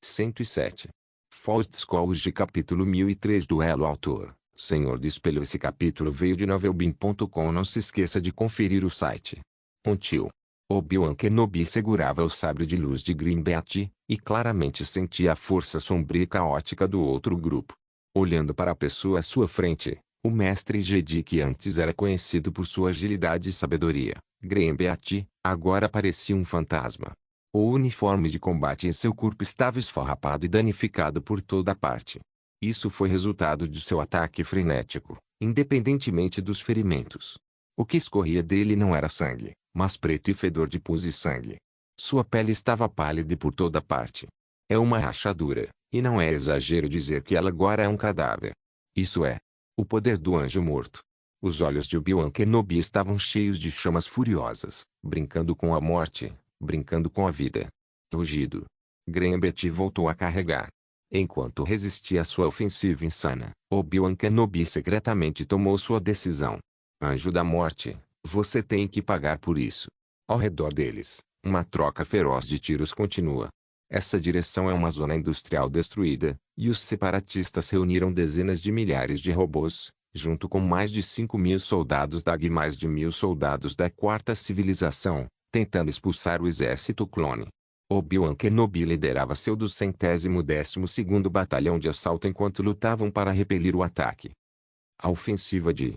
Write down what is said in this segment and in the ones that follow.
107. Faust's College capítulo 1003 Duelo autor, Senhor do Espelho. Esse capítulo veio de novelbean.com. Não se esqueça de conferir o site. Tio. Obi-Wan Kenobi segurava o sabre de luz de Grimbeat, e claramente sentia a força sombria e caótica do outro grupo. Olhando para a pessoa à sua frente, o mestre Jedi, que antes era conhecido por sua agilidade e sabedoria, Grimbeat, agora parecia um fantasma. O uniforme de combate em seu corpo estava esfarrapado e danificado por toda parte. Isso foi resultado de seu ataque frenético, independentemente dos ferimentos. O que escorria dele não era sangue, mas preto e fedor de pus e sangue. Sua pele estava pálida e por toda parte. É uma rachadura, e não é exagero dizer que ela agora é um cadáver. Isso é o poder do anjo morto. Os olhos de Obi-Wan Kenobi estavam cheios de chamas furiosas, brincando com a morte, brincando com a vida. Rugido. Grimbeat voltou a carregar. Enquanto resistia à sua ofensiva insana, Obi-Wan Kenobi secretamente tomou sua decisão. Anjo da morte, você tem que pagar por isso. Ao redor deles, uma troca feroz de tiros continua. Essa direção é uma zona industrial destruída, e os separatistas reuniram dezenas de milhares de robôs, junto com mais de 5.000 soldados da GI e mais de 1.000 soldados da Quarta Civilização, tentando expulsar o exército clone. Obi-Wan Kenobi liderava seu 212º Batalhão de Assalto enquanto lutavam para repelir o ataque. A ofensiva de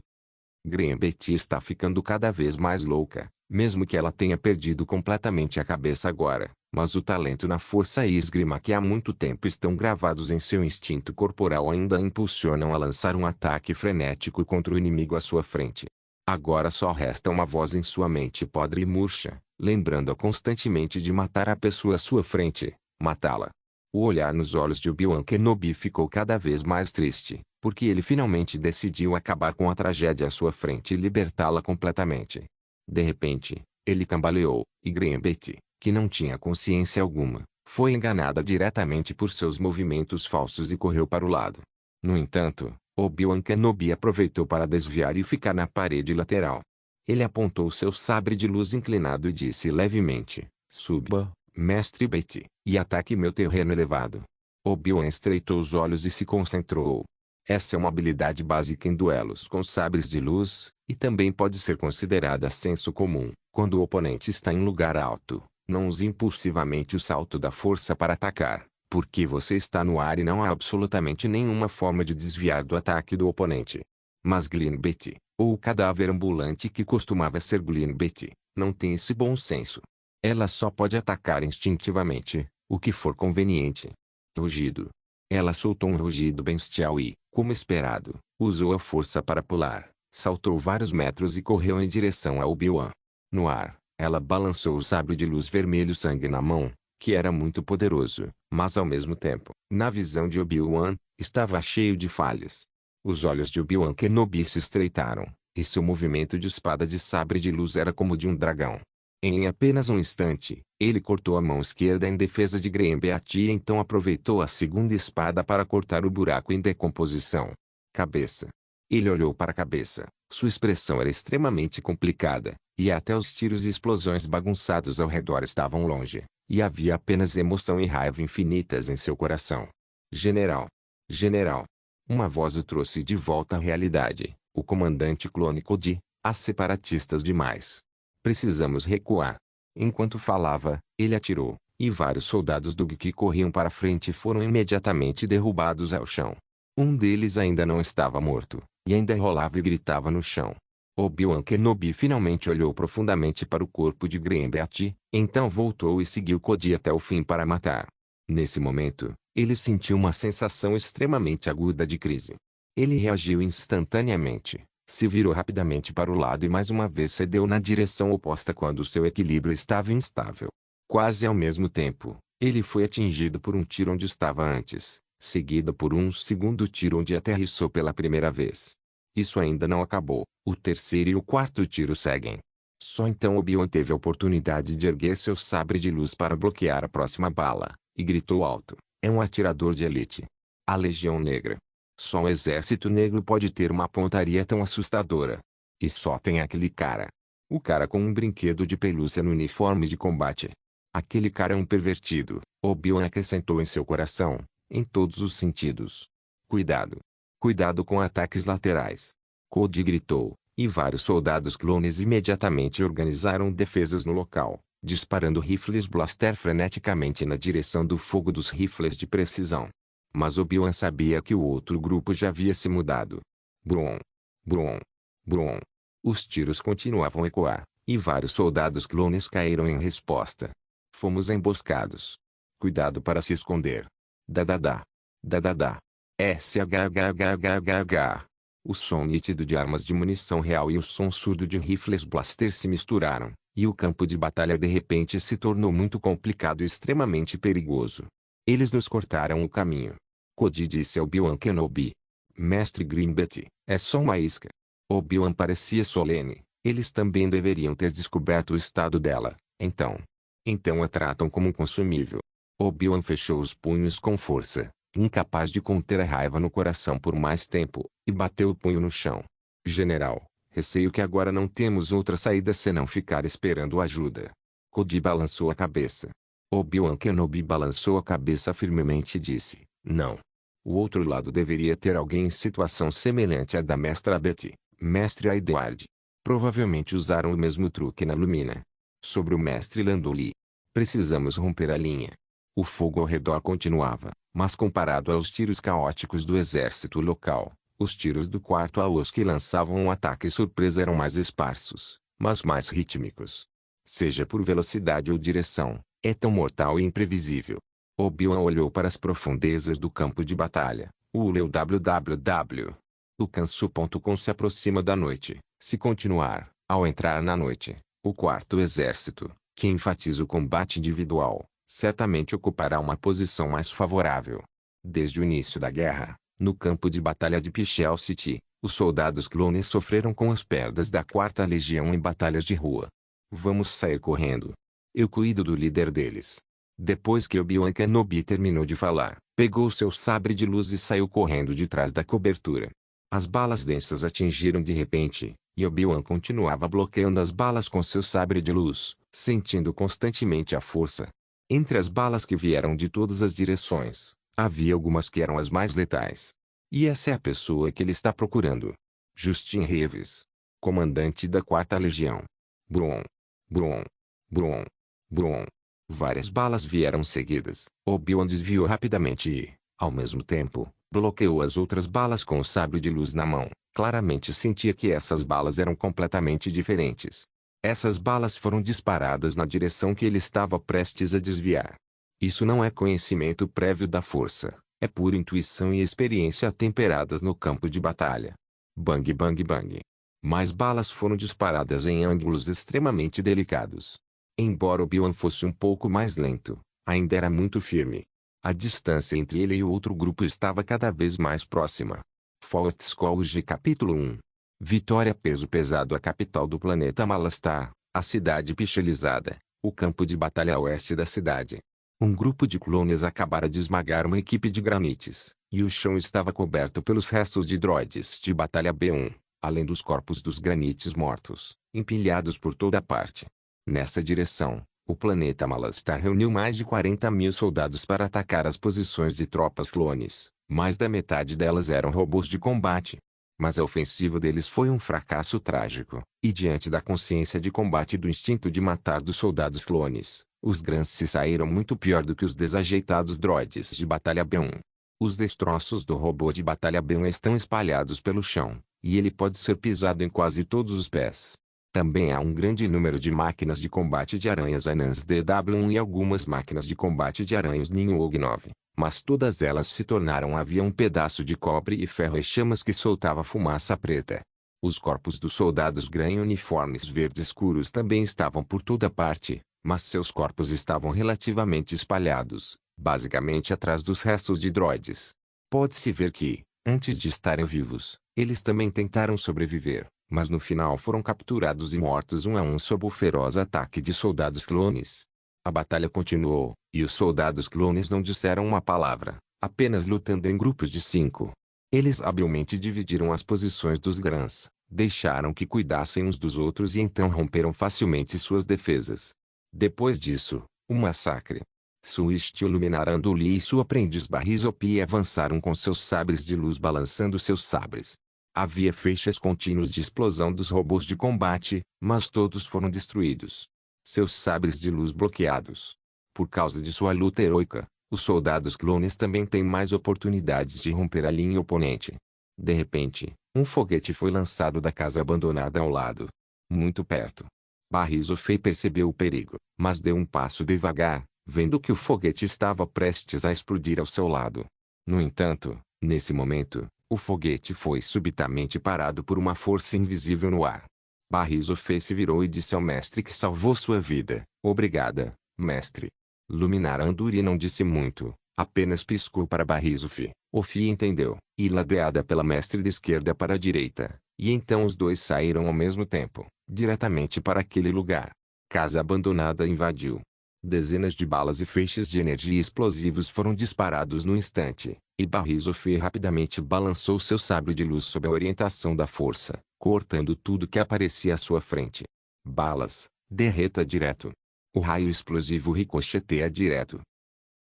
Grimbeat está ficando cada vez mais louca, mesmo que ela tenha perdido completamente a cabeça agora, mas o talento na força e esgrima que há muito tempo estão gravados em seu instinto corporal ainda a impulsionam a lançar um ataque frenético contra o inimigo à sua frente. Agora só resta uma voz em sua mente podre e murcha, lembrando-a constantemente de matar a pessoa à sua frente, matá-la. O olhar nos olhos de Obi-Wan Kenobi ficou cada vez mais triste, porque ele finalmente decidiu acabar com a tragédia à sua frente e libertá-la completamente. De repente, ele cambaleou, e Grimbeat, que não tinha consciência alguma, foi enganada diretamente por seus movimentos falsos e correu para o lado. No entanto, Obi-Wan Kenobi aproveitou para desviar e ficar na parede lateral. Ele apontou seu sabre de luz inclinado e disse levemente, suba, Mestre Beat, e ataque meu terreno elevado. Obi-Wan estreitou os olhos e se concentrou. Essa é uma habilidade básica em duelos com sabres de luz, e também pode ser considerada senso comum. Quando o oponente está em lugar alto, não use impulsivamente o salto da força para atacar, porque você está no ar e não há absolutamente nenhuma forma de desviar do ataque do oponente. Mas Grimbeat, ou o cadáver ambulante que costumava ser Grimbeat, não tem esse bom senso. Ela só pode atacar instintivamente, o que for conveniente. Rugido. Ela soltou um rugido bestial e, como esperado, usou a força para pular, saltou vários metros e correu em direção a Obi-Wan. No ar, ela balançou o sabre de luz vermelho sangue na mão, que era muito poderoso, mas ao mesmo tempo, na visão de Obi-Wan, estava cheio de falhas. Os olhos de Obi-Wan Kenobi se estreitaram, e seu movimento de espada de sabre de luz era como de um dragão. Em apenas um instante, ele cortou a mão esquerda em defesa de Grimbeat e então aproveitou a segunda espada para cortar o buraco em decomposição. Cabeça. Ele olhou para a cabeça. Sua expressão era extremamente complicada, e até os tiros e explosões bagunçados ao redor estavam longe, e havia apenas emoção e raiva infinitas em seu coração. General. General. Uma voz o trouxe de volta à realidade. O comandante clone Cody, há separatistas demais. Precisamos recuar. Enquanto falava, ele atirou, e vários soldados do GI que corriam para frente foram imediatamente derrubados ao chão. Um deles ainda não estava morto, e ainda rolava e gritava no chão. Obi-Wan Kenobi finalmente olhou profundamente para o corpo de Grimbeat, então voltou e seguiu Cody até o fim para matar. Nesse momento, ele sentiu uma sensação extremamente aguda de crise. Ele reagiu instantaneamente. Se virou rapidamente para o lado e mais uma vez cedeu na direção oposta quando seu equilíbrio estava instável. Quase ao mesmo tempo, ele foi atingido por um tiro onde estava antes, seguido por um segundo tiro onde aterrissou pela primeira vez. Isso ainda não acabou, o terceiro e o quarto tiro seguem. Só então Obi-Wan teve a oportunidade de erguer seu sabre de luz para bloquear a próxima bala, e gritou alto, é um atirador de elite. A Legião Negra. Só o Exército Negro pode ter uma pontaria tão assustadora. E só tem aquele cara. O cara com um brinquedo de pelúcia no uniforme de combate. Aquele cara é um pervertido, Obi-Wan acrescentou em seu coração, em todos os sentidos. Cuidado. Cuidado com ataques laterais. Cody gritou, e vários soldados clones imediatamente organizaram defesas no local, disparando rifles blaster freneticamente na direção do fogo dos rifles de precisão. Mas Obi-Wan sabia que o outro grupo já havia se mudado. Brum. Brum. Brum. Os tiros continuavam a ecoar, e vários soldados clones caíram em resposta. Fomos emboscados. Cuidado para se esconder. Dadadá. Dadadá. SHHHHH. O som nítido de armas de munição real e o som surdo de rifles blaster se misturaram, e o campo de batalha de repente se tornou muito complicado e extremamente perigoso. Eles nos cortaram o caminho. Cody disse a Obi-Wan Kenobi. Mestre Grimberty, é só uma isca. Obi-Wan parecia solene. Eles também deveriam ter descoberto o estado dela, então. Então a tratam como um consumível. Obi-Wan fechou os punhos com força, incapaz de conter a raiva no coração por mais tempo, e bateu o punho no chão. General, receio que agora não temos outra saída senão ficar esperando ajuda. Cody balançou a cabeça. Obi-Wan Kenobi balançou a cabeça firmemente e disse, não. O outro lado deveria ter alguém em situação semelhante à da Mestra Betty, Mestre Edward. Provavelmente usaram o mesmo truque na Lumina. Sobre o Mestre Lando Lee. Precisamos romper a linha. O fogo ao redor continuava, mas comparado aos tiros caóticos do exército local, os tiros do quarto aos que lançavam um ataque surpresa eram mais esparsos, mas mais rítmicos. Seja por velocidade ou direção, é tão mortal e imprevisível. Obi-Wan olhou para as profundezas do campo de batalha. O www. O canso.com se aproxima da noite. Se continuar, ao entrar na noite, o quarto exército, que enfatiza o combate individual, certamente ocupará uma posição mais favorável. Desde o início da guerra, no campo de batalha de Pichel City, os soldados clones sofreram com as perdas da 4ª Legião em batalhas de rua. Vamos sair correndo. Eu cuido do líder deles. Depois que Obi-Wan Kenobi terminou de falar, pegou seu sabre de luz e saiu correndo de trás da cobertura. As balas densas atingiram de repente, e Obi-Wan continuava bloqueando as balas com seu sabre de luz, sentindo constantemente a força. Entre as balas que vieram de todas as direções, havia algumas que eram as mais letais. E essa é a pessoa que ele está procurando. Justin Reeves, comandante da 4ª Legião. Brum. Brum. Brum. Brum. Várias balas vieram seguidas. Obi-Wan desviou rapidamente e, ao mesmo tempo, bloqueou as outras balas com o sabre de luz na mão. Claramente sentia que essas balas eram completamente diferentes. Essas balas foram disparadas na direção que ele estava prestes a desviar. Isso não é conhecimento prévio da força, é pura intuição e experiência temperadas no campo de batalha. Bang bang bang. Mais balas foram disparadas em ângulos extremamente delicados. Embora Obi-Wan fosse um pouco mais lento, ainda era muito firme. A distância entre ele e o outro grupo estava cada vez mais próxima. Fort Scourge Capítulo 1. Vitória peso pesado. A capital do planeta Malastar, a cidade pixelizada, o campo de batalha a oeste da cidade. Um grupo de clones acabara de esmagar uma equipe de granites, e o chão estava coberto pelos restos de droides de batalha B1, além dos corpos dos granites mortos, empilhados por toda parte. Nessa direção, o planeta Malastar reuniu mais de 40.000 soldados para atacar as posições de tropas clones. Mais da metade delas eram robôs de combate. Mas a ofensiva deles foi um fracasso trágico, e diante da consciência de combate e do instinto de matar dos soldados clones, os Grants se saíram muito pior do que os desajeitados droides de batalha B1. Os destroços do robô de batalha B1 estão espalhados pelo chão, e ele pode ser pisado em quase todos os pés. Também há um grande número de máquinas de combate de aranhas anãs DW1 e algumas máquinas de combate de aranhas Ninho Og-9, mas todas elas se tornaram um pedaço de cobre e ferro e chamas que soltava fumaça preta. Os corpos dos soldados Gran em uniformes verdes escuros também estavam por toda parte, mas seus corpos estavam relativamente espalhados, basicamente atrás dos restos de droides. Pode-se ver que, antes de estarem vivos, eles também tentaram sobreviver, mas no final foram capturados e mortos um a um sob o feroz ataque de soldados clones. A batalha continuou, e os soldados clones não disseram uma palavra, apenas lutando em grupos de 5. Eles habilmente dividiram as posições dos Grans, deixaram que cuidassem uns dos outros e então romperam facilmente suas defesas. Depois disso, O massacre. Suisti Luminar Anduri e sua aprendiz Barrizopi avançaram com seus sabres de luz balançando seus sabres. Havia feixes contínuos de explosão dos robôs de combate, mas todos foram destruídos. Seus sabres de luz bloqueados. Por causa de sua luta heroica, os soldados clones também têm mais oportunidades de romper a linha oponente. De repente, um foguete foi lançado da casa abandonada ao lado. Muito perto. Barrizofei percebeu o perigo, mas deu um passo devagar, vendo que o foguete estava prestes a explodir ao seu lado. No entanto, nesse momento, o foguete foi subitamente parado por uma força invisível no ar. Barrizofei se virou e disse ao mestre que salvou sua vida: "Obrigada, mestre." Luminar Anduri não disse muito, apenas piscou para Barrizofei. Ofi entendeu, e ladeada pela mestre de esquerda para a direita, e então os dois saíram ao mesmo tempo, diretamente para aquele lugar. Casa abandonada invadiu. Dezenas de balas e feixes de energia explosivos foram disparados no instante, e Barrizofei rapidamente balançou seu sabre de luz sob a orientação da força, cortando tudo que aparecia à sua frente. Balas, derreta direto. O raio explosivo ricocheteia direto.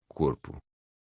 Corpo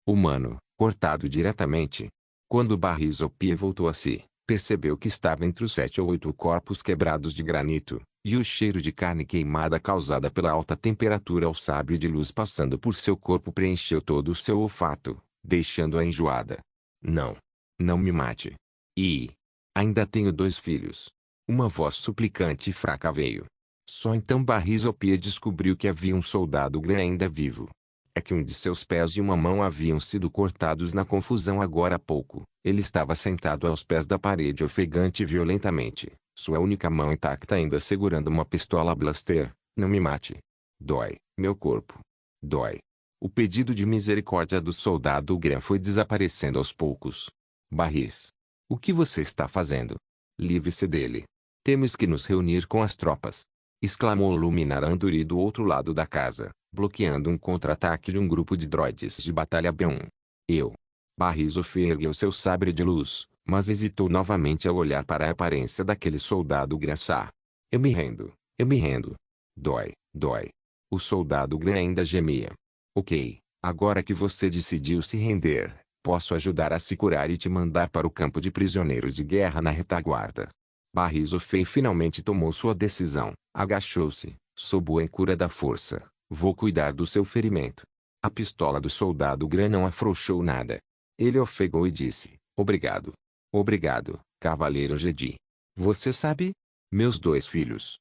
humano, cortado diretamente. Quando Barrizofei voltou a si, percebeu que estava entre os 7 ou 8 corpos quebrados de granito, e o cheiro de carne queimada causada pela alta temperatura ao sabre de luz passando por seu corpo preencheu todo o seu olfato, deixando-a enjoada. "Não. Não me mate. E ainda tenho 2 filhos." Uma voz suplicante e fraca veio. Só então Barrizofei descobriu que havia um soldado Gran ainda vivo. É que um de seus pés e uma mão haviam sido cortados na confusão agora há pouco. Ele estava sentado aos pés da parede ofegante violentamente, sua única mão intacta ainda segurando uma pistola blaster. "Não me mate. Dói, meu corpo. Dói." O pedido de misericórdia do soldado Gran foi desaparecendo aos poucos. "Barris. O que você está fazendo? Livre-se dele. Temos que nos reunir com as tropas." Exclamou Luminar Anduri do outro lado da casa, bloqueando um contra-ataque de um grupo de droides de batalha B1. "Eu." Barrizofei ergueu seu sabre de luz, mas hesitou novamente ao olhar para a aparência daquele soldado Graçá. Eu me rendo. Eu me rendo. Dói, dói." O soldado Gran ainda gemia. "Ok, agora que você decidiu se render, posso ajudar a se curar e te mandar para o campo de prisioneiros de guerra na retaguarda." Barrizofei finalmente tomou sua decisão, agachou-se, sob a cura da força. "Vou cuidar do seu ferimento." A pistola do soldado Gran não afrouxou nada. Ele ofegou e disse: "Obrigado. Obrigado, cavaleiro Jedi. Você sabe? Meus 2 filhos.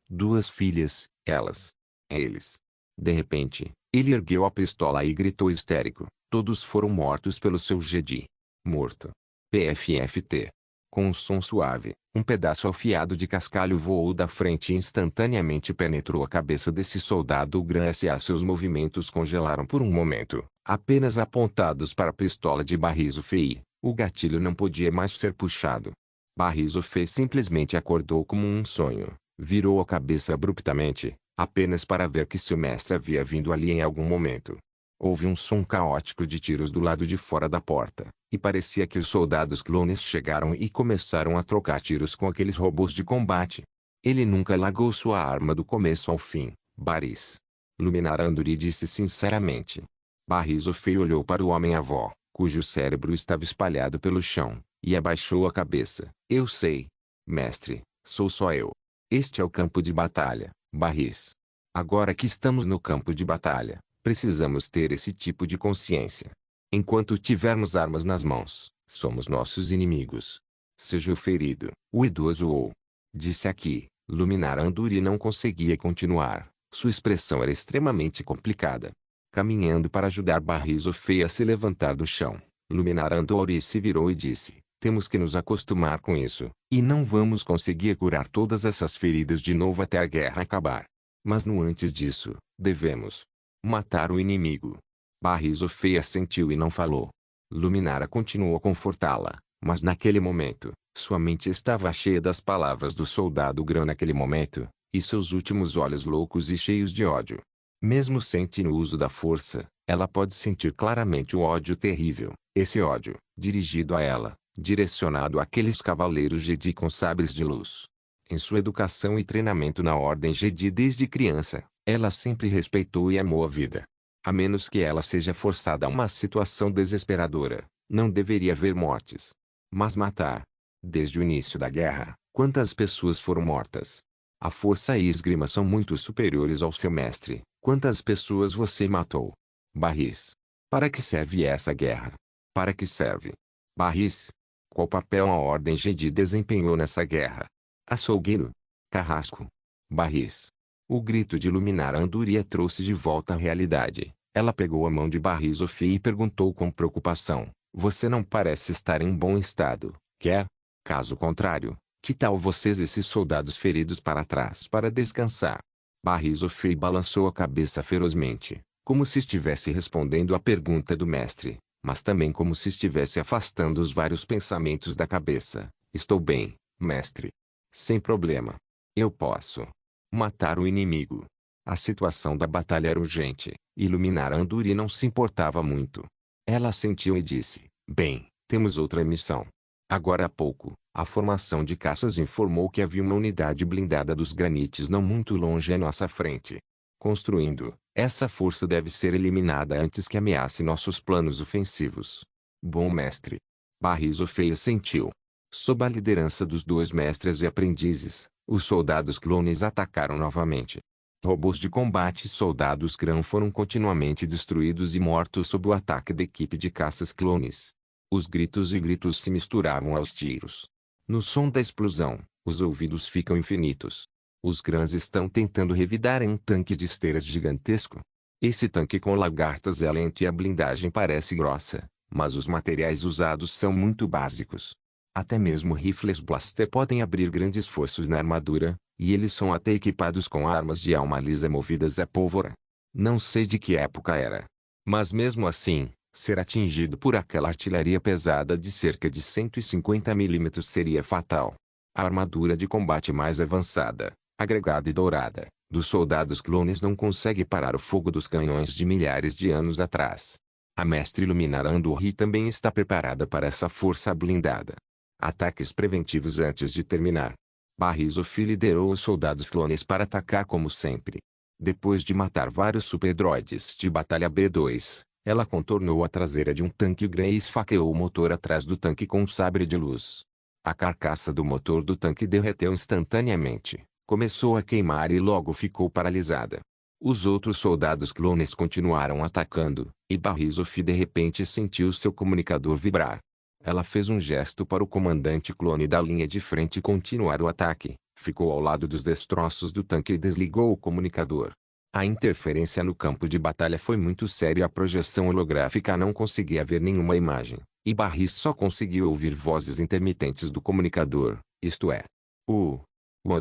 2 filhas, elas. Eles." De repente, ele ergueu a pistola e gritou histérico: "Todos foram mortos pelo seu Jedi. Morto. PFFT." Com um som suave, um pedaço afiado de cascalho voou da frente e instantaneamente penetrou a cabeça desse soldado Gran. Seus movimentos congelaram por um momento, apenas apontados para a pistola de Barrizofei. O gatilho não podia mais ser puxado. Barrizofei simplesmente acordou como um sonho, virou a cabeça abruptamente, apenas para ver que seu mestre havia vindo ali em algum momento. Houve um som caótico de tiros do lado de fora da porta, e parecia que os soldados clones chegaram e começaram a trocar tiros com aqueles robôs de combate. Ele nunca largou sua arma do começo ao fim, Barris. Luminar Anduri disse sinceramente. Barrizofei olhou para o homem-avó, cujo cérebro estava espalhado pelo chão, e abaixou a cabeça. "Eu sei. Mestre, sou só eu. Este é o campo de batalha, Barris. Agora que estamos no campo de batalha, precisamos ter esse tipo de consciência. Enquanto tivermos armas nas mãos, somos nossos inimigos." "Seja o ferido." O idoso disse aqui. Luminar Anduri não conseguia continuar. Sua expressão era extremamente complicada. Caminhando para ajudar Barrizofei a se levantar do chão, Luminar Anduri se virou e disse: "Temos que nos acostumar com isso, e não vamos conseguir curar todas essas feridas de novo até a guerra acabar. Mas no antes disso, devemos matar o inimigo." Barrizofei assentiu e não falou. Luminara continuou a confortá-la, mas naquele momento, sua mente estava cheia das palavras do soldado Gran naquele momento, e seus últimos olhos loucos e cheios de ódio. Mesmo sem o uso da força, ela pode sentir claramente o ódio terrível, esse ódio, dirigido a ela, direcionado àqueles cavaleiros Jedi com sabres de luz. Em sua educação e treinamento na Ordem Jedi desde criança, Ela sempre respeitou e amou a vida. A menos que ela seja forçada a uma situação desesperadora, não deveria haver mortes. Mas matar. Desde o início da guerra, quantas pessoas foram mortas? A força e esgrima são muito superiores ao seu mestre. Quantas pessoas você matou? Barris. Para que serve essa guerra? Para que serve? Barris. Qual papel a Ordem Jedi desempenhou nessa guerra? Açougueiro. Carrasco. Barris. O grito de Luminara Anduria trouxe de volta a realidade. Ela pegou a mão de Barris Offee e perguntou com preocupação: você não parece estar em bom estado, quer? Caso contrário, que tal vocês esses soldados feridos para trás para descansar? Barris Offee balançou a cabeça ferozmente, como se estivesse respondendo à pergunta do mestre, mas também como se estivesse afastando os vários pensamentos da cabeça. Estou bem, mestre. Sem problema. Eu posso matar o inimigo. A situação da batalha era urgente, e Luminara Anduri não se importava muito. Ela assentiu e disse: bem, temos outra missão. Agora há pouco, a formação de caças informou que havia uma unidade blindada dos granites não muito longe à nossa frente. Construindo, essa força deve ser eliminada antes que ameace nossos planos ofensivos. Bom mestre. Barris Offee assentiu. Sob a liderança dos dois mestres e aprendizes, os soldados clones atacaram novamente. Robôs de combate e soldados Krang foram continuamente destruídos e mortos sob o ataque da equipe de caças clones. Os gritos e gritos se misturavam aos tiros. No som da explosão, os ouvidos ficam infinitos. Os Krangs estão tentando revidar em um tanque de esteiras gigantesco. Esse tanque com lagartas é lento e a blindagem parece grossa, mas os materiais usados são muito básicos. Até mesmo rifles blaster podem abrir grandes fossos na armadura, e eles são até equipados com armas de alma lisa movidas a pólvora. Não sei de que época era. Mas mesmo assim, ser atingido por aquela artilharia pesada de cerca de 150 mm seria fatal. A armadura de combate mais avançada, agregada e dourada, dos soldados clones não consegue parar o fogo dos canhões de milhares de anos atrás. A mestre Luminara Anduri também está preparada para essa força blindada. Ataques preventivos antes de terminar. Barris Offee liderou os soldados clones para atacar como sempre. Depois de matar vários superdroides de batalha B2, ela contornou a traseira de um tanque Krang e esfaqueou o motor atrás do tanque com um sabre de luz. A carcaça do motor do tanque derreteu instantaneamente, começou a queimar e logo ficou paralisada. Os outros soldados clones continuaram atacando, e Barris Offee de repente sentiu seu comunicador vibrar. Ela fez um gesto para o comandante clone da linha de frente continuar o ataque, ficou ao lado dos destroços do tanque e desligou o comunicador. A interferência no campo de batalha foi muito séria e a projeção holográfica não conseguia ver nenhuma imagem, e Barris só conseguiu ouvir vozes intermitentes do comunicador, isto é: o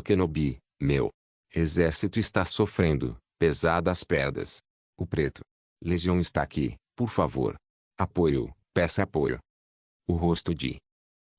Kenobi, meu exército está sofrendo pesadas perdas. O preto Legião está aqui, por favor. Apoio, peça apoio. O rosto de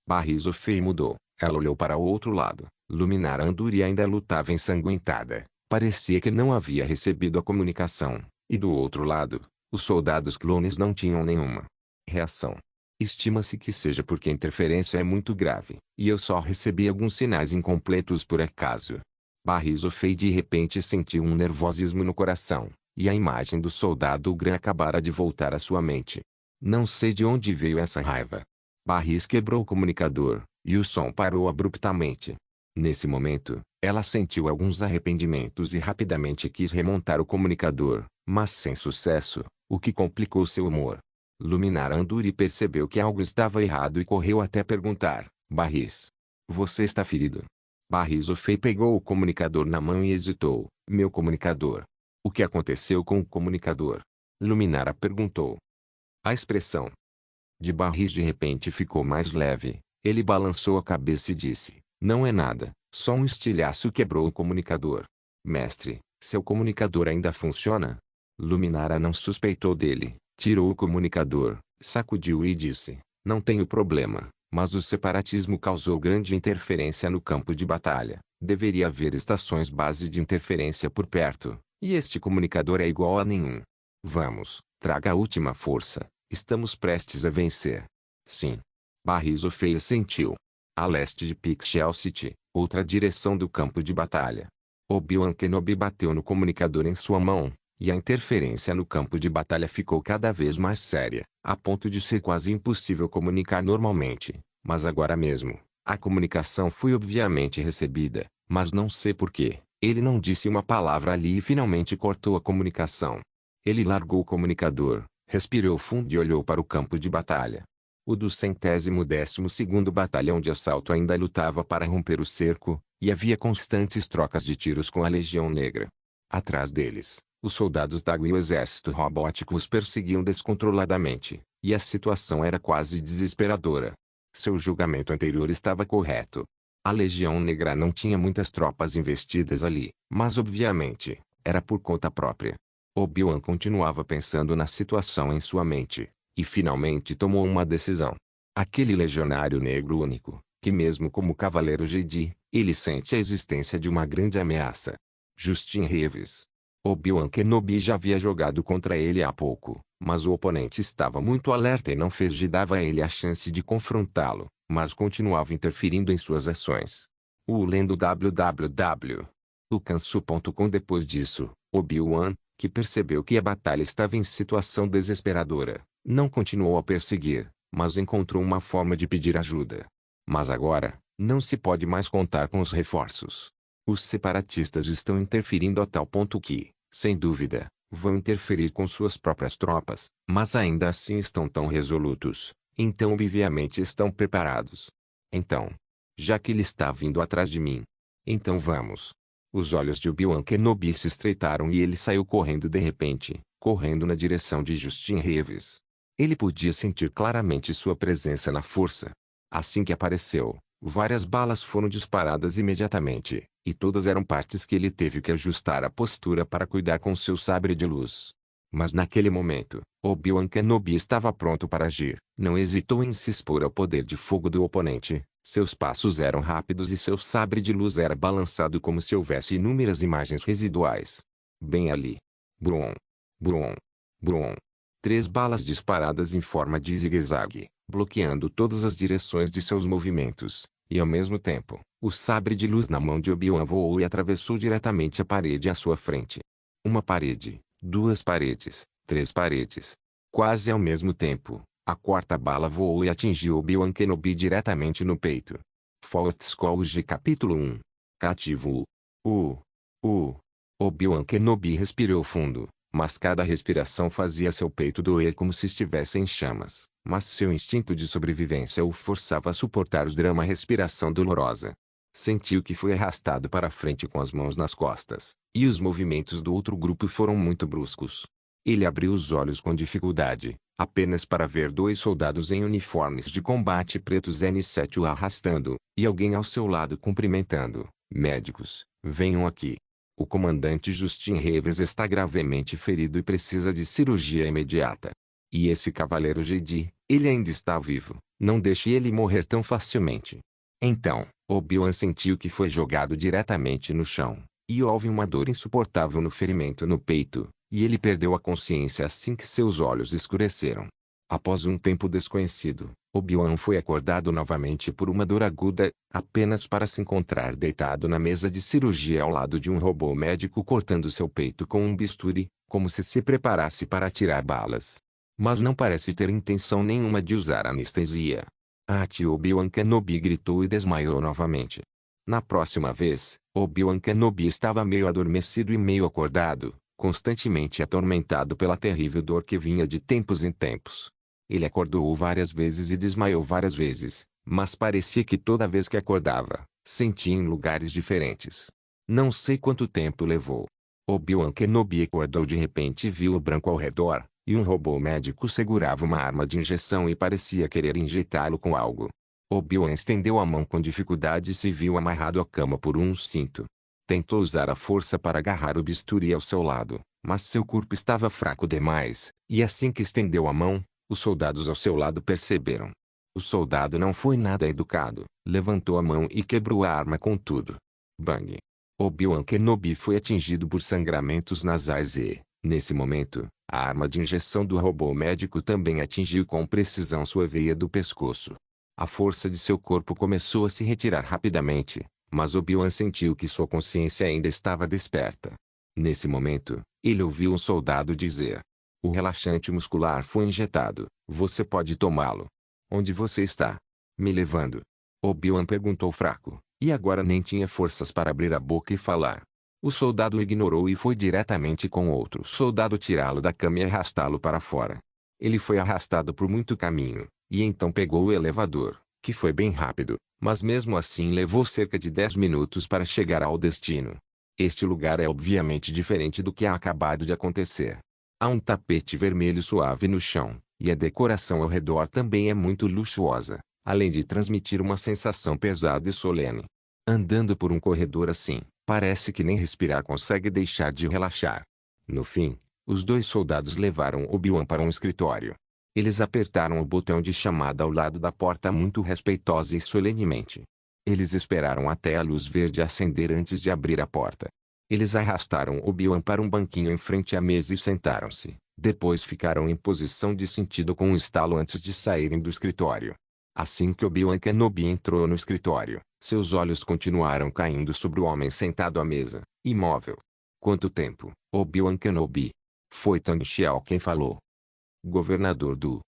Barris Offee mudou. Ela olhou para o outro lado. Luminara Anduri ainda lutava ensanguentada. Parecia que não havia recebido a comunicação. E do outro lado, os soldados clones não tinham nenhuma reação. Estima-se que seja porque a interferência é muito grave, e eu só recebi alguns sinais incompletos por acaso. Barris Offee de repente sentiu um nervosismo no coração, e a imagem do soldado Krang acabara de voltar à sua mente. Não sei de onde veio essa raiva. Barris quebrou o comunicador, e o som parou abruptamente. Nesse momento, ela sentiu alguns arrependimentos e rapidamente quis remontar o comunicador, mas sem sucesso, o que complicou seu humor. Luminara Anduri percebeu que algo estava errado e correu até perguntar: Barris, você está ferido? Barris Offee pegou o comunicador na mão e hesitou. Meu comunicador. O que aconteceu com o comunicador? Luminara perguntou. A expressão de Barris de repente ficou mais leve. Ele balançou a cabeça e disse: não é nada, só um estilhaço quebrou o comunicador. Mestre, seu comunicador ainda funciona? Luminara não suspeitou dele, tirou o comunicador, sacudiu e disse: não tenho problema, mas o separatismo causou grande interferência no campo de batalha. Deveria haver estações base de interferência por perto, e este comunicador é igual a nenhum. Vamos, traga a última força. Estamos prestes a vencer. Sim. Barris Offee sentiu. A leste de Pixel City, outra direção do campo de batalha. Obi-Wan Kenobi bateu no comunicador em sua mão, e a interferência no campo de batalha ficou cada vez mais séria, a ponto de ser quase impossível comunicar normalmente. Mas agora mesmo, a comunicação foi obviamente recebida, mas não sei por quê. Ele não disse uma palavra ali e finalmente cortou a comunicação. Ele largou o comunicador, respirou fundo e olhou para o campo de batalha. O do 112º Batalhão de Assalto ainda lutava para romper o cerco, e havia constantes trocas de tiros com a Legião Negra. Atrás deles, os soldados d'água e o exército robótico os perseguiam descontroladamente, e a situação era quase desesperadora. Seu julgamento anterior estava correto. A Legião Negra não tinha muitas tropas investidas ali, mas obviamente, era por conta própria. Obi-Wan continuava pensando na situação em sua mente, e finalmente tomou uma decisão. Aquele legionário negro único, que mesmo como Cavaleiro Jedi, ele sente a existência de uma grande ameaça. Justin Reeves. Obi-Wan Kenobi já havia jogado contra ele há pouco, mas o oponente estava muito alerta e não fez de dava a ele a chance de confrontá-lo, mas continuava interferindo em suas ações. Lendo www.lucansu.com. Depois disso, Obi-Wan, que percebeu que a batalha estava em situação desesperadora, não continuou a perseguir, mas encontrou uma forma de pedir ajuda. Mas agora, não se pode mais contar com os reforços. Os separatistas estão interferindo a tal ponto que, sem dúvida, vão interferir com suas próprias tropas, mas ainda assim estão tão resolutos, então obviamente estão preparados. Então, já que ele está vindo atrás de mim, então vamos. Os olhos de Obi-Wan Kenobi se estreitaram e ele saiu correndo de repente, correndo na direção de Justin Reeves. Ele podia sentir claramente sua presença na força. Assim que apareceu, várias balas foram disparadas imediatamente, e todas eram partes que ele teve que ajustar a postura para cuidar com seu sabre de luz. Mas naquele momento, Obi-Wan Kenobi estava pronto para agir. Não hesitou em se expor ao poder de fogo do oponente. Seus passos eram rápidos e seu sabre de luz era balançado como se houvesse inúmeras imagens residuais. Bem ali. Brum. Brum. Brum. 3 balas disparadas em forma de zigue-zague, bloqueando todas as direções de seus movimentos, e ao mesmo tempo, o sabre de luz na mão de Obi-Wan voou e atravessou diretamente a parede à sua frente. Uma parede, 2 paredes, 3 paredes. Quase ao mesmo tempo, a 4ª bala voou e atingiu Obi-Wan Kenobi diretamente no peito. Forte capítulo 1. Cativo. Obi-Wan Kenobi respirou fundo, mas cada respiração fazia seu peito doer como se estivesse em chamas, mas seu instinto de sobrevivência o forçava a suportar o drama respiração dolorosa. Sentiu que foi arrastado para frente com as mãos nas costas, e os movimentos do outro grupo foram muito bruscos. Ele abriu os olhos com dificuldade, apenas para ver 2 soldados em uniformes de combate pretos N7 o arrastando, e alguém ao seu lado cumprimentando. Médicos, venham aqui. O comandante Justin Reeves está gravemente ferido e precisa de cirurgia imediata. E esse Cavaleiro Jedi, ele ainda está vivo, não deixe ele morrer tão facilmente. Então, Obi-Wan sentiu que foi jogado diretamente no chão, e houve uma dor insuportável no ferimento no peito, e ele perdeu a consciência assim que seus olhos escureceram. Após um tempo desconhecido, Obi-Wan foi acordado novamente por uma dor aguda, apenas para se encontrar deitado na mesa de cirurgia ao lado de um robô médico cortando seu peito com um bisturi, como se preparasse para atirar balas. Mas não parece ter intenção nenhuma de usar anestesia. Tio Obi-Wan Kenobi gritou e desmaiou novamente. Na próxima vez, Obi-Wan Kenobi estava meio adormecido e meio acordado, constantemente atormentado pela terrível dor que vinha de tempos em tempos. Ele acordou várias vezes e desmaiou várias vezes, mas parecia que toda vez que acordava, sentia em lugares diferentes. Não sei quanto tempo levou. Obi-Wan Kenobi acordou de repente e viu o branco ao redor, e um robô médico segurava uma arma de injeção e parecia querer injetá-lo com algo. Obi-Wan estendeu a mão com dificuldade e se viu amarrado à cama por um cinto. Tentou usar a força para agarrar o bisturi ao seu lado, mas seu corpo estava fraco demais, e assim que estendeu a mão, os soldados ao seu lado perceberam. O soldado não foi nada educado, levantou a mão e quebrou a arma com tudo. Bang! Obi-Wan Kenobi foi atingido por sangramentos nasais e, nesse momento, a arma de injeção do robô médico também atingiu com precisão sua veia do pescoço. A força de seu corpo começou a se retirar rapidamente, Mas Obi-Wan sentiu que sua consciência ainda estava desperta. Nesse momento, ele ouviu um soldado dizer: "O relaxante muscular foi injetado. Você pode tomá-lo." "Onde você está?" "Me levando." Obi-Wan perguntou fraco, e agora nem tinha forças para abrir a boca e falar. O soldado o ignorou e foi diretamente com outro soldado tirá-lo da cama e arrastá-lo para fora. Ele foi arrastado por muito caminho, e então pegou o elevador, que foi bem rápido, mas mesmo assim levou cerca de 10 minutos para chegar ao destino. Este lugar é obviamente diferente do que ha acabado de acontecer. Há um tapete vermelho suave no chão, e a decoração ao redor também é muito luxuosa, além de transmitir uma sensação pesada e solene. Andando por um corredor assim, parece que nem respirar consegue deixar de relaxar. No fim, os dois soldados levaram Obi-Wan para um escritório. Eles apertaram o botão de chamada ao lado da porta muito respeitosa e solenemente. Eles esperaram até a luz verde acender antes de abrir a porta. Eles arrastaram Obi-Wan para um banquinho em frente à mesa e sentaram-se. Depois ficaram em posição de sentido com um estalo antes de saírem do escritório. Assim que Obi-Wan Kenobi entrou no escritório, seus olhos continuaram caindo sobre o homem sentado à mesa, imóvel. "Quanto tempo, Obi-Wan Kenobi?" Foi Tang Xiao quem falou. "Governador do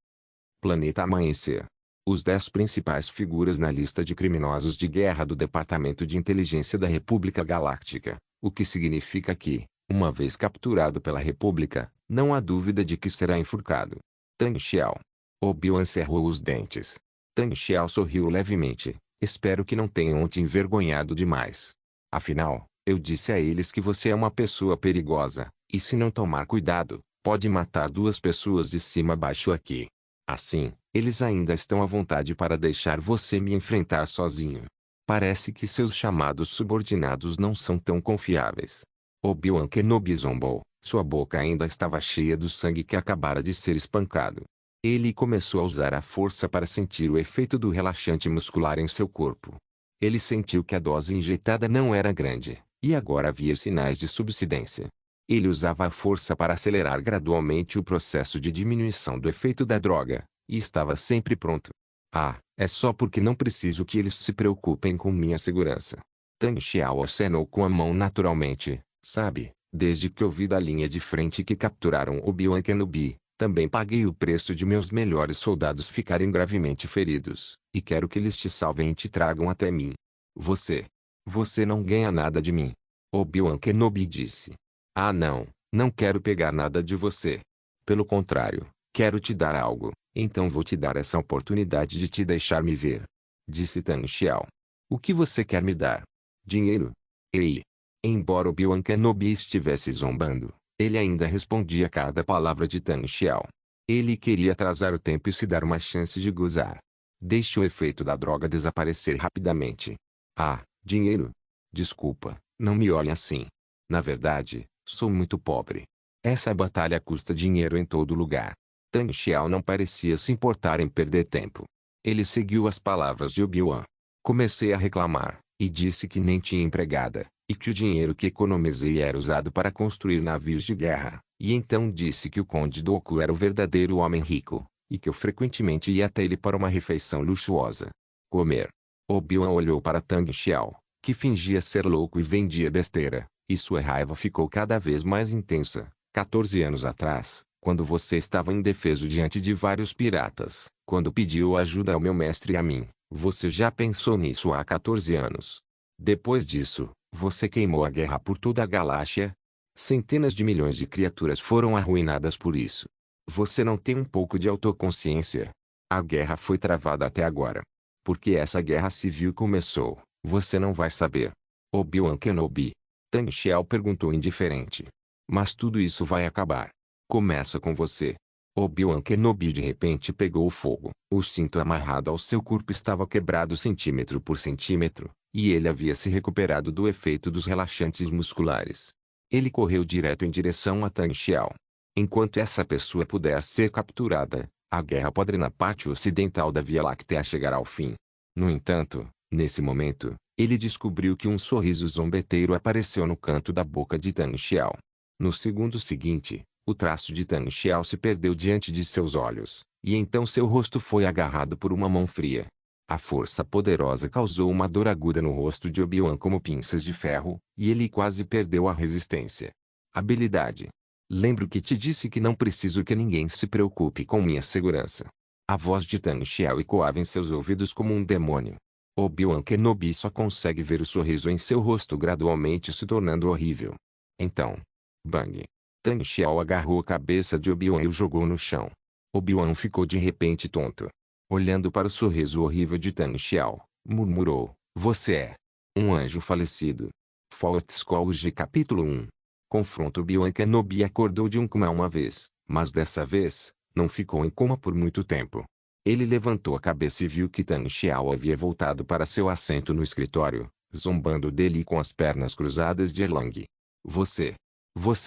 planeta Amanhecer." Os 10 principais figuras na lista de criminosos de guerra do Departamento de Inteligência da República Galáctica, o que significa que, uma vez capturado pela República, não há dúvida de que será enforcado. Tang Xiao. Obi-Wan cerrou os dentes. Tang Xiao sorriu levemente. "Espero que não tenham te envergonhado demais. Afinal, eu disse a eles que você é uma pessoa perigosa, e se não tomar cuidado, pode matar 2 pessoas de cima a baixo aqui. Assim, eles ainda estão à vontade para deixar você me enfrentar sozinho. Parece que seus chamados subordinados não são tão confiáveis." Obi-Wan Kenobi zombou. Sua boca ainda estava cheia do sangue que acabara de ser espancado. Ele começou a usar a força para sentir o efeito do relaxante muscular em seu corpo. Ele sentiu que a dose injetada não era grande, e agora havia sinais de subsidência. Ele usava a força para acelerar gradualmente o processo de diminuição do efeito da droga, e estava sempre pronto. "Ah, é só porque não preciso que eles se preocupem com minha segurança." Tang Xiao acenou com a mão naturalmente. "Sabe, desde que ouvi da linha de frente que capturaram Obi-Wan Kenobi, também paguei o preço de meus melhores soldados ficarem gravemente feridos, e quero que eles te salvem e te tragam até mim. Você não ganha nada de mim." Obi-Wan Kenobi disse. "Ah não, não quero pegar nada de você. Pelo contrário, quero te dar algo, então vou te dar essa oportunidade de te deixar me ver." Disse Tang Xiao. "O que você quer me dar? Dinheiro?" Ei! Embora Obi-Wan Kenobi estivesse zombando, ele ainda respondia cada palavra de Tang Xiao. Ele queria atrasar o tempo e se dar uma chance de gozar. Deixe o efeito da droga desaparecer rapidamente. "Ah, dinheiro? Desculpa, não me olhe assim. Na verdade, sou muito pobre. Essa batalha custa dinheiro em todo lugar." Tang Xiao não parecia se importar em perder tempo. Ele seguiu as palavras de Obi-Wan. "Comecei a reclamar, e disse que nem tinha empregada, e que o dinheiro que economizei era usado para construir navios de guerra, e então disse que o Conde Dooku era o verdadeiro homem rico, e que eu frequentemente ia até ele para uma refeição luxuosa. Comer." Obi-Wan olhou para Tang Xiao, que fingia ser louco e vendia besteira, e sua raiva ficou cada vez mais intensa. 14 anos atrás, quando você estava indefeso diante de vários piratas, quando pediu ajuda ao meu mestre e a mim, você já pensou nisso há 14 anos. Depois disso, você queimou a guerra por toda a galáxia. Centenas de milhões de criaturas foram arruinadas por isso. Você não tem um pouco de autoconsciência. A guerra foi travada até agora. Porque essa guerra civil começou, você não vai saber." Obi-Wan Kenobi. Tang Xiao perguntou indiferente. "Mas tudo isso vai acabar. Começa com você." Obi-Wan Kenobi de repente pegou fogo. O cinto amarrado ao seu corpo estava quebrado centímetro por centímetro, e ele havia se recuperado do efeito dos relaxantes musculares. Ele correu direto em direção a Tang Xiao. Enquanto essa pessoa puder ser capturada, a guerra pode na parte ocidental da Via Láctea chegar ao fim. No entanto, nesse momento, ele descobriu que um sorriso zombeteiro apareceu no canto da boca de Tang Xiao. No segundo seguinte, o traço de Tang Xiao se perdeu diante de seus olhos, e então seu rosto foi agarrado por uma mão fria. A força poderosa causou uma dor aguda no rosto de Obi-Wan como pinças de ferro, e ele quase perdeu a resistência. Habilidade. Lembro que te disse que não preciso que ninguém se preocupe com minha segurança. A voz de Tang Xiao ecoava em seus ouvidos como um demônio. Obi-Wan Kenobi só consegue ver o sorriso em seu rosto gradualmente se tornando horrível. Então. Bang. Tang Xiao agarrou a cabeça de Obi-Wan e o jogou no chão. Obi-Wan ficou de repente tonto. Olhando para o sorriso horrível de Tang Xiao, murmurou: Você é um anjo falecido. Fault Scholar capítulo 1. Confronto. Obi-Wan Kenobi acordou de um coma uma vez, mas dessa vez, não ficou em coma por muito tempo. Ele levantou a cabeça e viu que Tang Xiao havia voltado para seu assento no escritório, zombando dele com as pernas cruzadas de Erlang. Você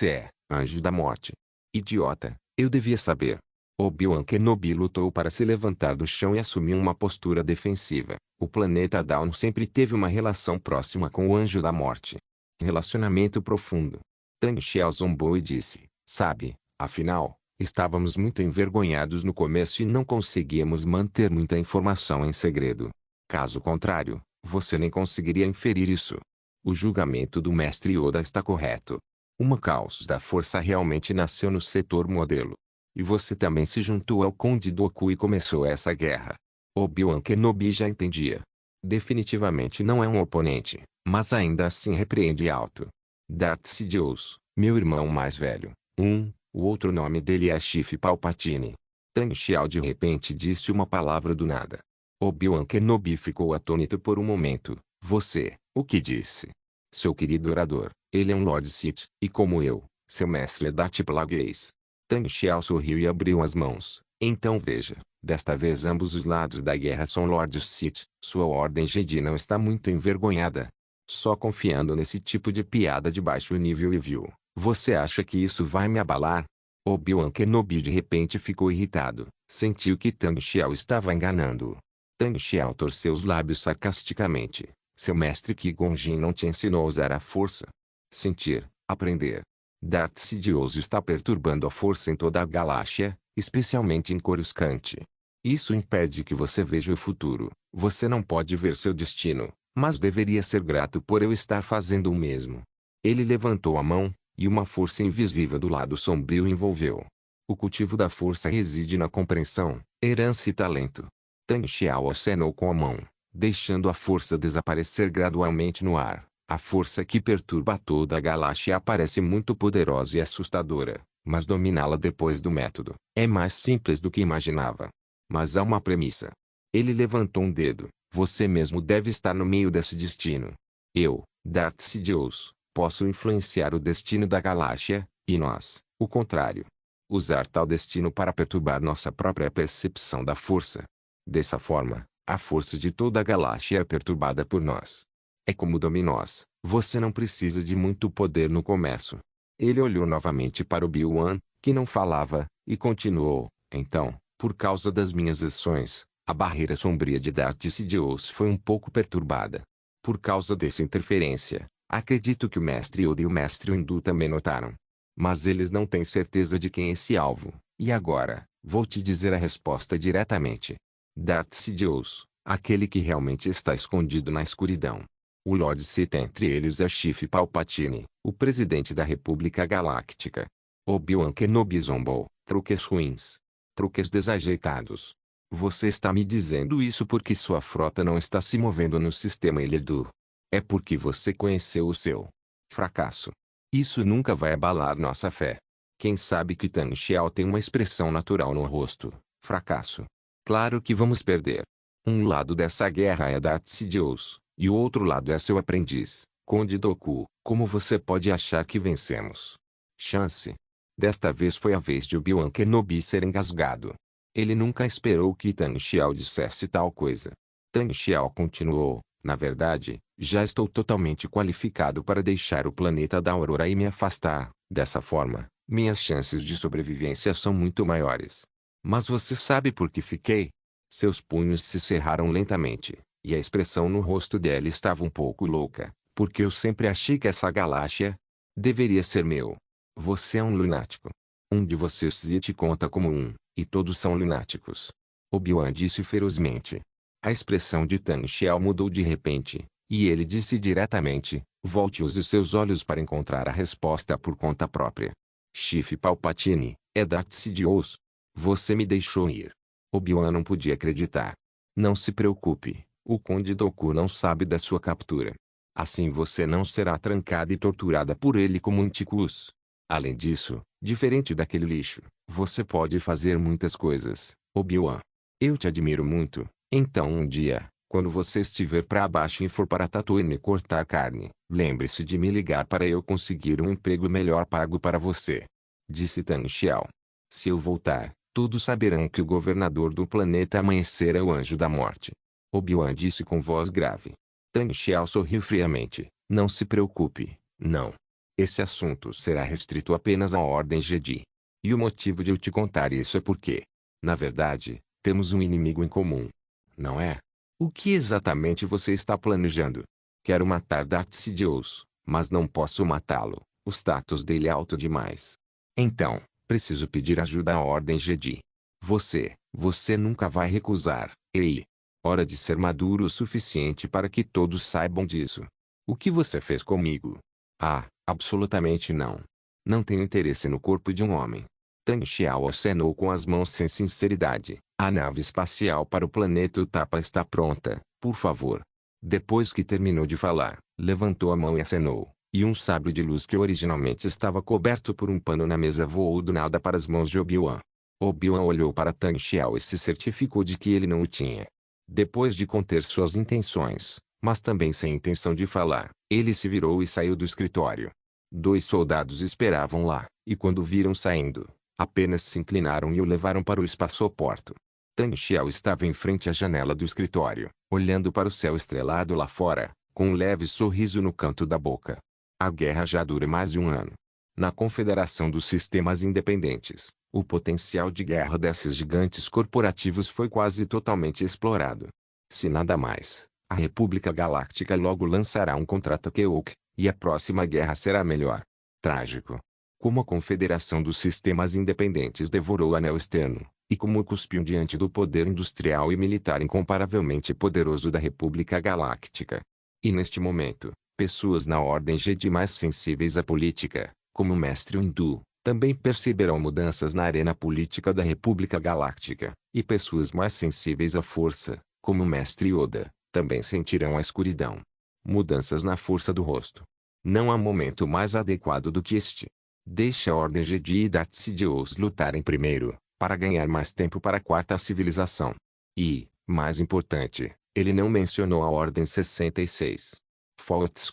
é, anjo da morte. Idiota, eu devia saber. Obi-Wan Kenobi lutou para se levantar do chão e assumiu uma postura defensiva. O planeta Dawn sempre teve uma relação próxima com o anjo da morte. Relacionamento profundo. Tang Xiao zombou e disse: Sabe, afinal, estávamos muito envergonhados no começo e não conseguíamos manter muita informação em segredo. Caso contrário, você nem conseguiria inferir isso. O julgamento do mestre Yoda está correto. Uma caos da força realmente nasceu no setor modelo. E você também se juntou ao Conde Dooku e começou essa guerra. Obi-Wan Kenobi já entendia. Definitivamente não é um oponente, mas ainda assim repreende alto. Darth Sidious, meu irmão mais velho. O outro nome dele é Chief Palpatine. Tang Xiao de repente disse uma palavra do nada. Obi-Wan Kenobi ficou atônito por um momento. Você, o que disse? Seu querido orador, ele é um Lord Sith, e como eu, seu mestre é Darth Plagueis. Tang Xiao sorriu e abriu as mãos. Então veja, desta vez ambos os lados da guerra são Lords Sith. Sua ordem Jedi não está muito envergonhada. Só confiando nesse tipo de piada de baixo nível e viu. Você acha que isso vai me abalar? Obi-Wan Kenobi de repente ficou irritado. Sentiu que Tang Xiao estava enganando-o. Tang Xiao torceu os lábios sarcasticamente. Seu mestre Qui-Gon Jinn não te ensinou a usar a força? Sentir, aprender. Darth Sidious está perturbando a força em toda a galáxia, especialmente em Coruscant. Isso impede que você veja o futuro. Você não pode ver seu destino, mas deveria ser grato por eu estar fazendo o mesmo. Ele levantou a mão, e uma força invisível do lado sombrio envolveu. O cultivo da força reside na compreensão, herança e talento. Tang Xiao acenou com a mão, deixando a força desaparecer gradualmente no ar. A força que perturba toda a galáxia parece muito poderosa e assustadora, mas dominá-la depois do método é mais simples do que imaginava. Mas há uma premissa. Ele levantou um dedo. Você mesmo deve estar no meio desse destino. Eu, Darth Sidious, posso influenciar o destino da galáxia, e nós, o contrário. Usar tal destino para perturbar nossa própria percepção da força. Dessa forma, a força de toda a galáxia é perturbada por nós. É como dominós, você não precisa de muito poder no começo. Ele olhou novamente para Obi-Wan, que não falava, e continuou. Então, por causa das minhas ações, a barreira sombria de Darth Sidious foi um pouco perturbada. Por causa dessa interferência, acredito que o mestre Yoda e o mestre Windu também notaram. Mas eles não têm certeza de quem é esse alvo. E agora, vou te dizer a resposta diretamente. Darth Sidious, aquele que realmente está escondido na escuridão. O Lord Sith entre eles é Chief Palpatine, o presidente da República Galáctica. Obi-Wan Kenobi zombou. Truques ruins. Truques desajeitados. Você está me dizendo isso porque sua frota não está se movendo no sistema Eledu. É porque você conheceu o seu fracasso. Isso nunca vai abalar nossa fé. Quem sabe que Tang Xiao tem uma expressão natural no rosto. Fracasso. Claro que vamos perder. Um lado dessa guerra é Darth Sidious, e o outro lado é seu aprendiz, Conde Dooku. Como você pode achar que vencemos? Chance. Desta vez foi a vez de Obi-Wan Kenobi ser engasgado. Ele nunca esperou que Tang Xiao dissesse tal coisa. Tang Xiao continuou. Na verdade, já estou totalmente qualificado para deixar o planeta da Aurora e me afastar. Dessa forma, minhas chances de sobrevivência são muito maiores. Mas você sabe por que fiquei? Seus punhos se cerraram lentamente, e a expressão no rosto dela estava um pouco louca, porque eu sempre achei que essa galáxia deveria ser meu. Você é um lunático. Um de vocês se te conta como um, e todos são lunáticos. Obi-Wan disse ferozmente. A expressão de Tan Xiao mudou de repente, e ele disse diretamente, volte e use seus olhos para encontrar a resposta por conta própria. Chief Palpatine, é Darth Sidious. Você me deixou ir. Obi-Wan não podia acreditar. Não se preocupe, o Conde Dooku não sabe da sua captura. Assim você não será trancada e torturada por ele como um ticus. Além disso, diferente daquele lixo, você pode fazer muitas coisas, Obi-Wan. Eu te admiro muito, então um dia, quando você estiver para baixo e for para Tatooine cortar carne, lembre-se de me ligar para eu conseguir um emprego melhor pago para você. Disse Tan Xiao. Se eu voltar, todos saberão que o governador do planeta Amanhecer é o Anjo da Morte. Obi-Wan disse com voz grave. Tan Xiao sorriu friamente. Não se preocupe, não. Esse assunto será restrito apenas à Ordem Jedi. E o motivo de eu te contar isso é porque, na verdade, temos um inimigo em comum. Não é? O que exatamente você está planejando? Quero matar Darth Sidious, mas não posso matá-lo. O status dele é alto demais. Então, preciso pedir ajuda à Ordem Jedi. Você nunca vai recusar, ei. Hora de ser maduro o suficiente para que todos saibam disso. O que você fez comigo? Ah, absolutamente não. Não tenho interesse no corpo de um homem. Tan Xiao acenou com as mãos sem sinceridade. A nave espacial para o planeta Tapa está pronta, por favor. Depois que terminou de falar, levantou a mão e acenou, e um sabre de luz que originalmente estava coberto por um pano na mesa voou do nada para as mãos de Obi-Wan. Obi-Wan olhou para Tan Xiao e se certificou de que ele não o tinha. Depois de conter suas intenções, mas também sem intenção de falar, ele se virou e saiu do escritório. 2 soldados esperavam lá, e quando o viram saindo, apenas se inclinaram e o levaram para o espaçoporto. Tan Xiao estava em frente à janela do escritório, olhando para o céu estrelado lá fora, com um leve sorriso no canto da boca. A guerra já dura mais de um ano. Na Confederação dos Sistemas Independentes, o potencial de guerra desses gigantes corporativos foi quase totalmente explorado. Se nada mais, a República Galáctica logo lançará um contra-ataque, e a próxima guerra será melhor. Trágico. Como a Confederação dos Sistemas Independentes devorou o anel externo, e como cuspiu diante do poder industrial e militar incomparavelmente poderoso da República Galáctica. E neste momento, pessoas na Ordem Jedi mais sensíveis à política, como o Mestre Windu, também perceberão mudanças na arena política da República Galáctica, e pessoas mais sensíveis à força, como o Mestre Yoda, também sentirão a escuridão. Mudanças na força do rosto. Não há momento mais adequado do que este. Deixe a Ordem Jedi e Darth Sidious lutarem primeiro, para ganhar mais tempo para a quarta civilização. E, mais importante, ele não mencionou a Ordem 66. Fought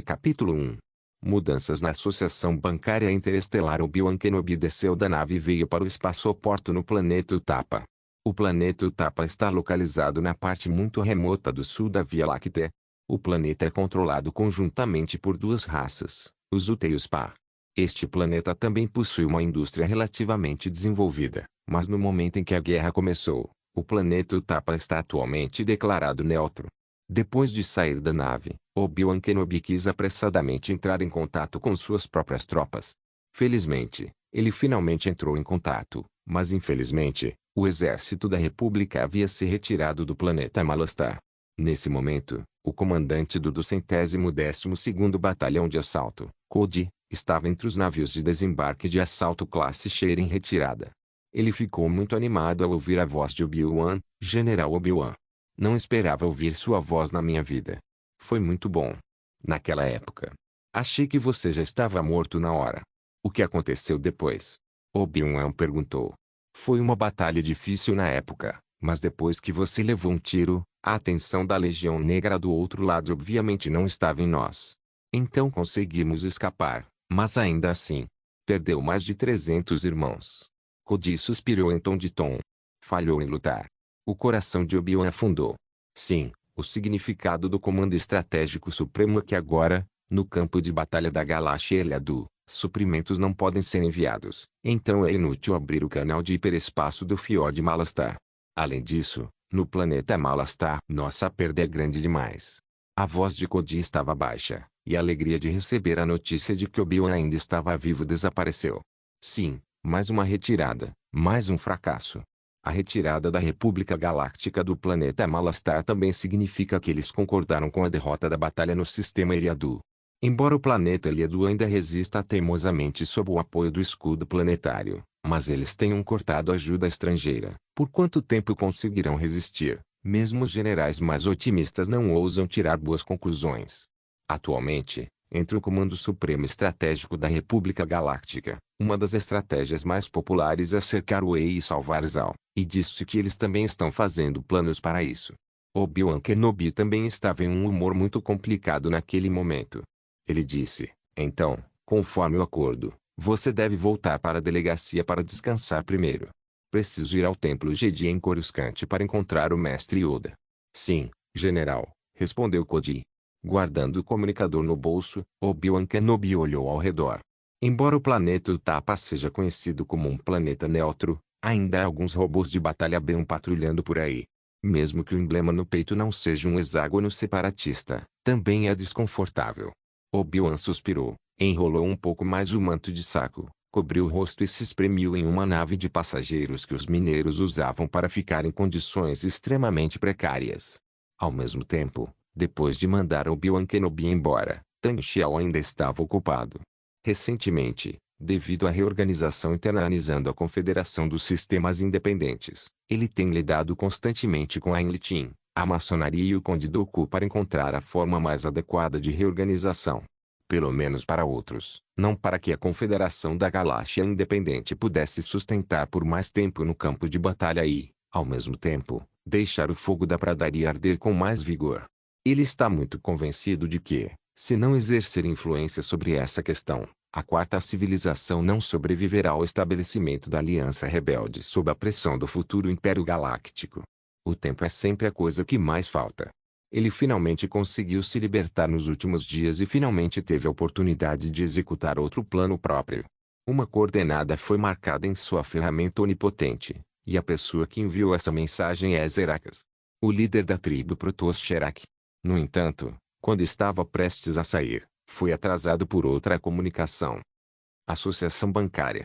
capítulo 1. Mudanças na Associação Bancária Interestelar. Obi-Wan Kenobi desceu da nave e veio para o espaçoporto no planeta Tapa. O planeta Tapa está localizado na parte muito remota do sul da Via Láctea. O planeta é controlado conjuntamente por 2 raças, os Uta e os Pa. Este planeta também possui uma indústria relativamente desenvolvida, mas no momento em que a guerra começou, o planeta Tapa está atualmente declarado neutro. Depois de sair da nave, Obi-Wan Kenobi quis apressadamente entrar em contato com suas próprias tropas. Felizmente, ele finalmente entrou em contato, mas infelizmente, o exército da República havia se retirado do planeta Malastar. Nesse momento, o comandante do 212º Batalhão de Assalto, Cody, estava entre os navios de desembarque de assalto classe Cheira em retirada. Ele ficou muito animado ao ouvir a voz de Obi-Wan, General Obi-Wan. Não esperava ouvir sua voz na minha vida. Foi muito bom. Naquela época. Achei que você já estava morto na hora. O que aconteceu depois? Obi-Wan perguntou. Foi uma batalha difícil na época, mas depois que você levou um tiro, a atenção da Legião Negra do outro lado obviamente não estava em nós. Então conseguimos escapar, mas ainda assim, perdeu mais de 300 irmãos. Cody suspirou em tom de tom. Falhou em lutar. O coração de Obi-Wan afundou. Sim, o significado do Comando Estratégico Supremo é que agora, no campo de batalha da Galáxia Eliadu, suprimentos não podem ser enviados. Então é inútil abrir o canal de hiperespaço do Fjord Malastar. Além disso, no planeta Malastar, nossa perda é grande demais. A voz de Cody estava baixa, e a alegria de receber a notícia de que Obi-Wan ainda estava vivo desapareceu. Sim, mais uma retirada, mais um fracasso. A retirada da República Galáctica do planeta Malastar também significa que eles concordaram com a derrota da batalha no sistema Eriadu. Embora o planeta Eriadu ainda resista teimosamente sob o apoio do escudo planetário, mas eles tenham cortado ajuda estrangeira. Por quanto tempo conseguirão resistir? Mesmo os generais mais otimistas não ousam tirar boas conclusões. Atualmente, entre o Comando Supremo Estratégico da República Galáctica, uma das estratégias mais populares é cercar o Ei e salvar Zal, e disse que eles também estão fazendo planos para isso. Obi-Wan Kenobi também estava em um humor muito complicado naquele momento. Ele disse, então, conforme o acordo, você deve voltar para a delegacia para descansar primeiro. Preciso ir ao Templo Jedi em Coruscant para encontrar o Mestre Yoda. Sim, general, respondeu Cody. Guardando o comunicador no bolso, Obi-Wan Kenobi olhou ao redor. Embora o planeta Utappa seja conhecido como um planeta neutro, ainda há alguns robôs de batalha bem patrulhando por aí. Mesmo que o emblema no peito não seja um hexágono separatista, também é desconfortável. Obi-Wan suspirou, enrolou um pouco mais o manto de saco, cobriu o rosto e se espremeu em uma nave de passageiros que os mineiros usavam para ficar em condições extremamente precárias. Ao mesmo tempo, depois de mandar Obi-Wan Kenobi embora, Tang Xiao ainda estava ocupado. Recentemente, devido à reorganização internalizando a Confederação dos Sistemas Independentes, ele tem lidado constantemente com a Enlitin, a maçonaria e o Conde Dooku para encontrar a forma mais adequada de reorganização. Pelo menos para outros, não para que a Confederação da Galáxia Independente pudesse sustentar por mais tempo no campo de batalha e, ao mesmo tempo, deixar o fogo da pradaria arder com mais vigor. Ele está muito convencido de que, se não exercer influência sobre essa questão, a quarta civilização não sobreviverá ao estabelecimento da Aliança Rebelde sob a pressão do futuro Império Galáctico. O tempo é sempre a coisa que mais falta. Ele finalmente conseguiu se libertar nos últimos dias e finalmente teve a oportunidade de executar outro plano próprio. Uma coordenada foi marcada em sua ferramenta onipotente, e a pessoa que enviou essa mensagem é Zerakas, o líder da tribo Protoss Sherak. No entanto, quando estava prestes a sair, foi atrasado por outra comunicação. Associação Bancária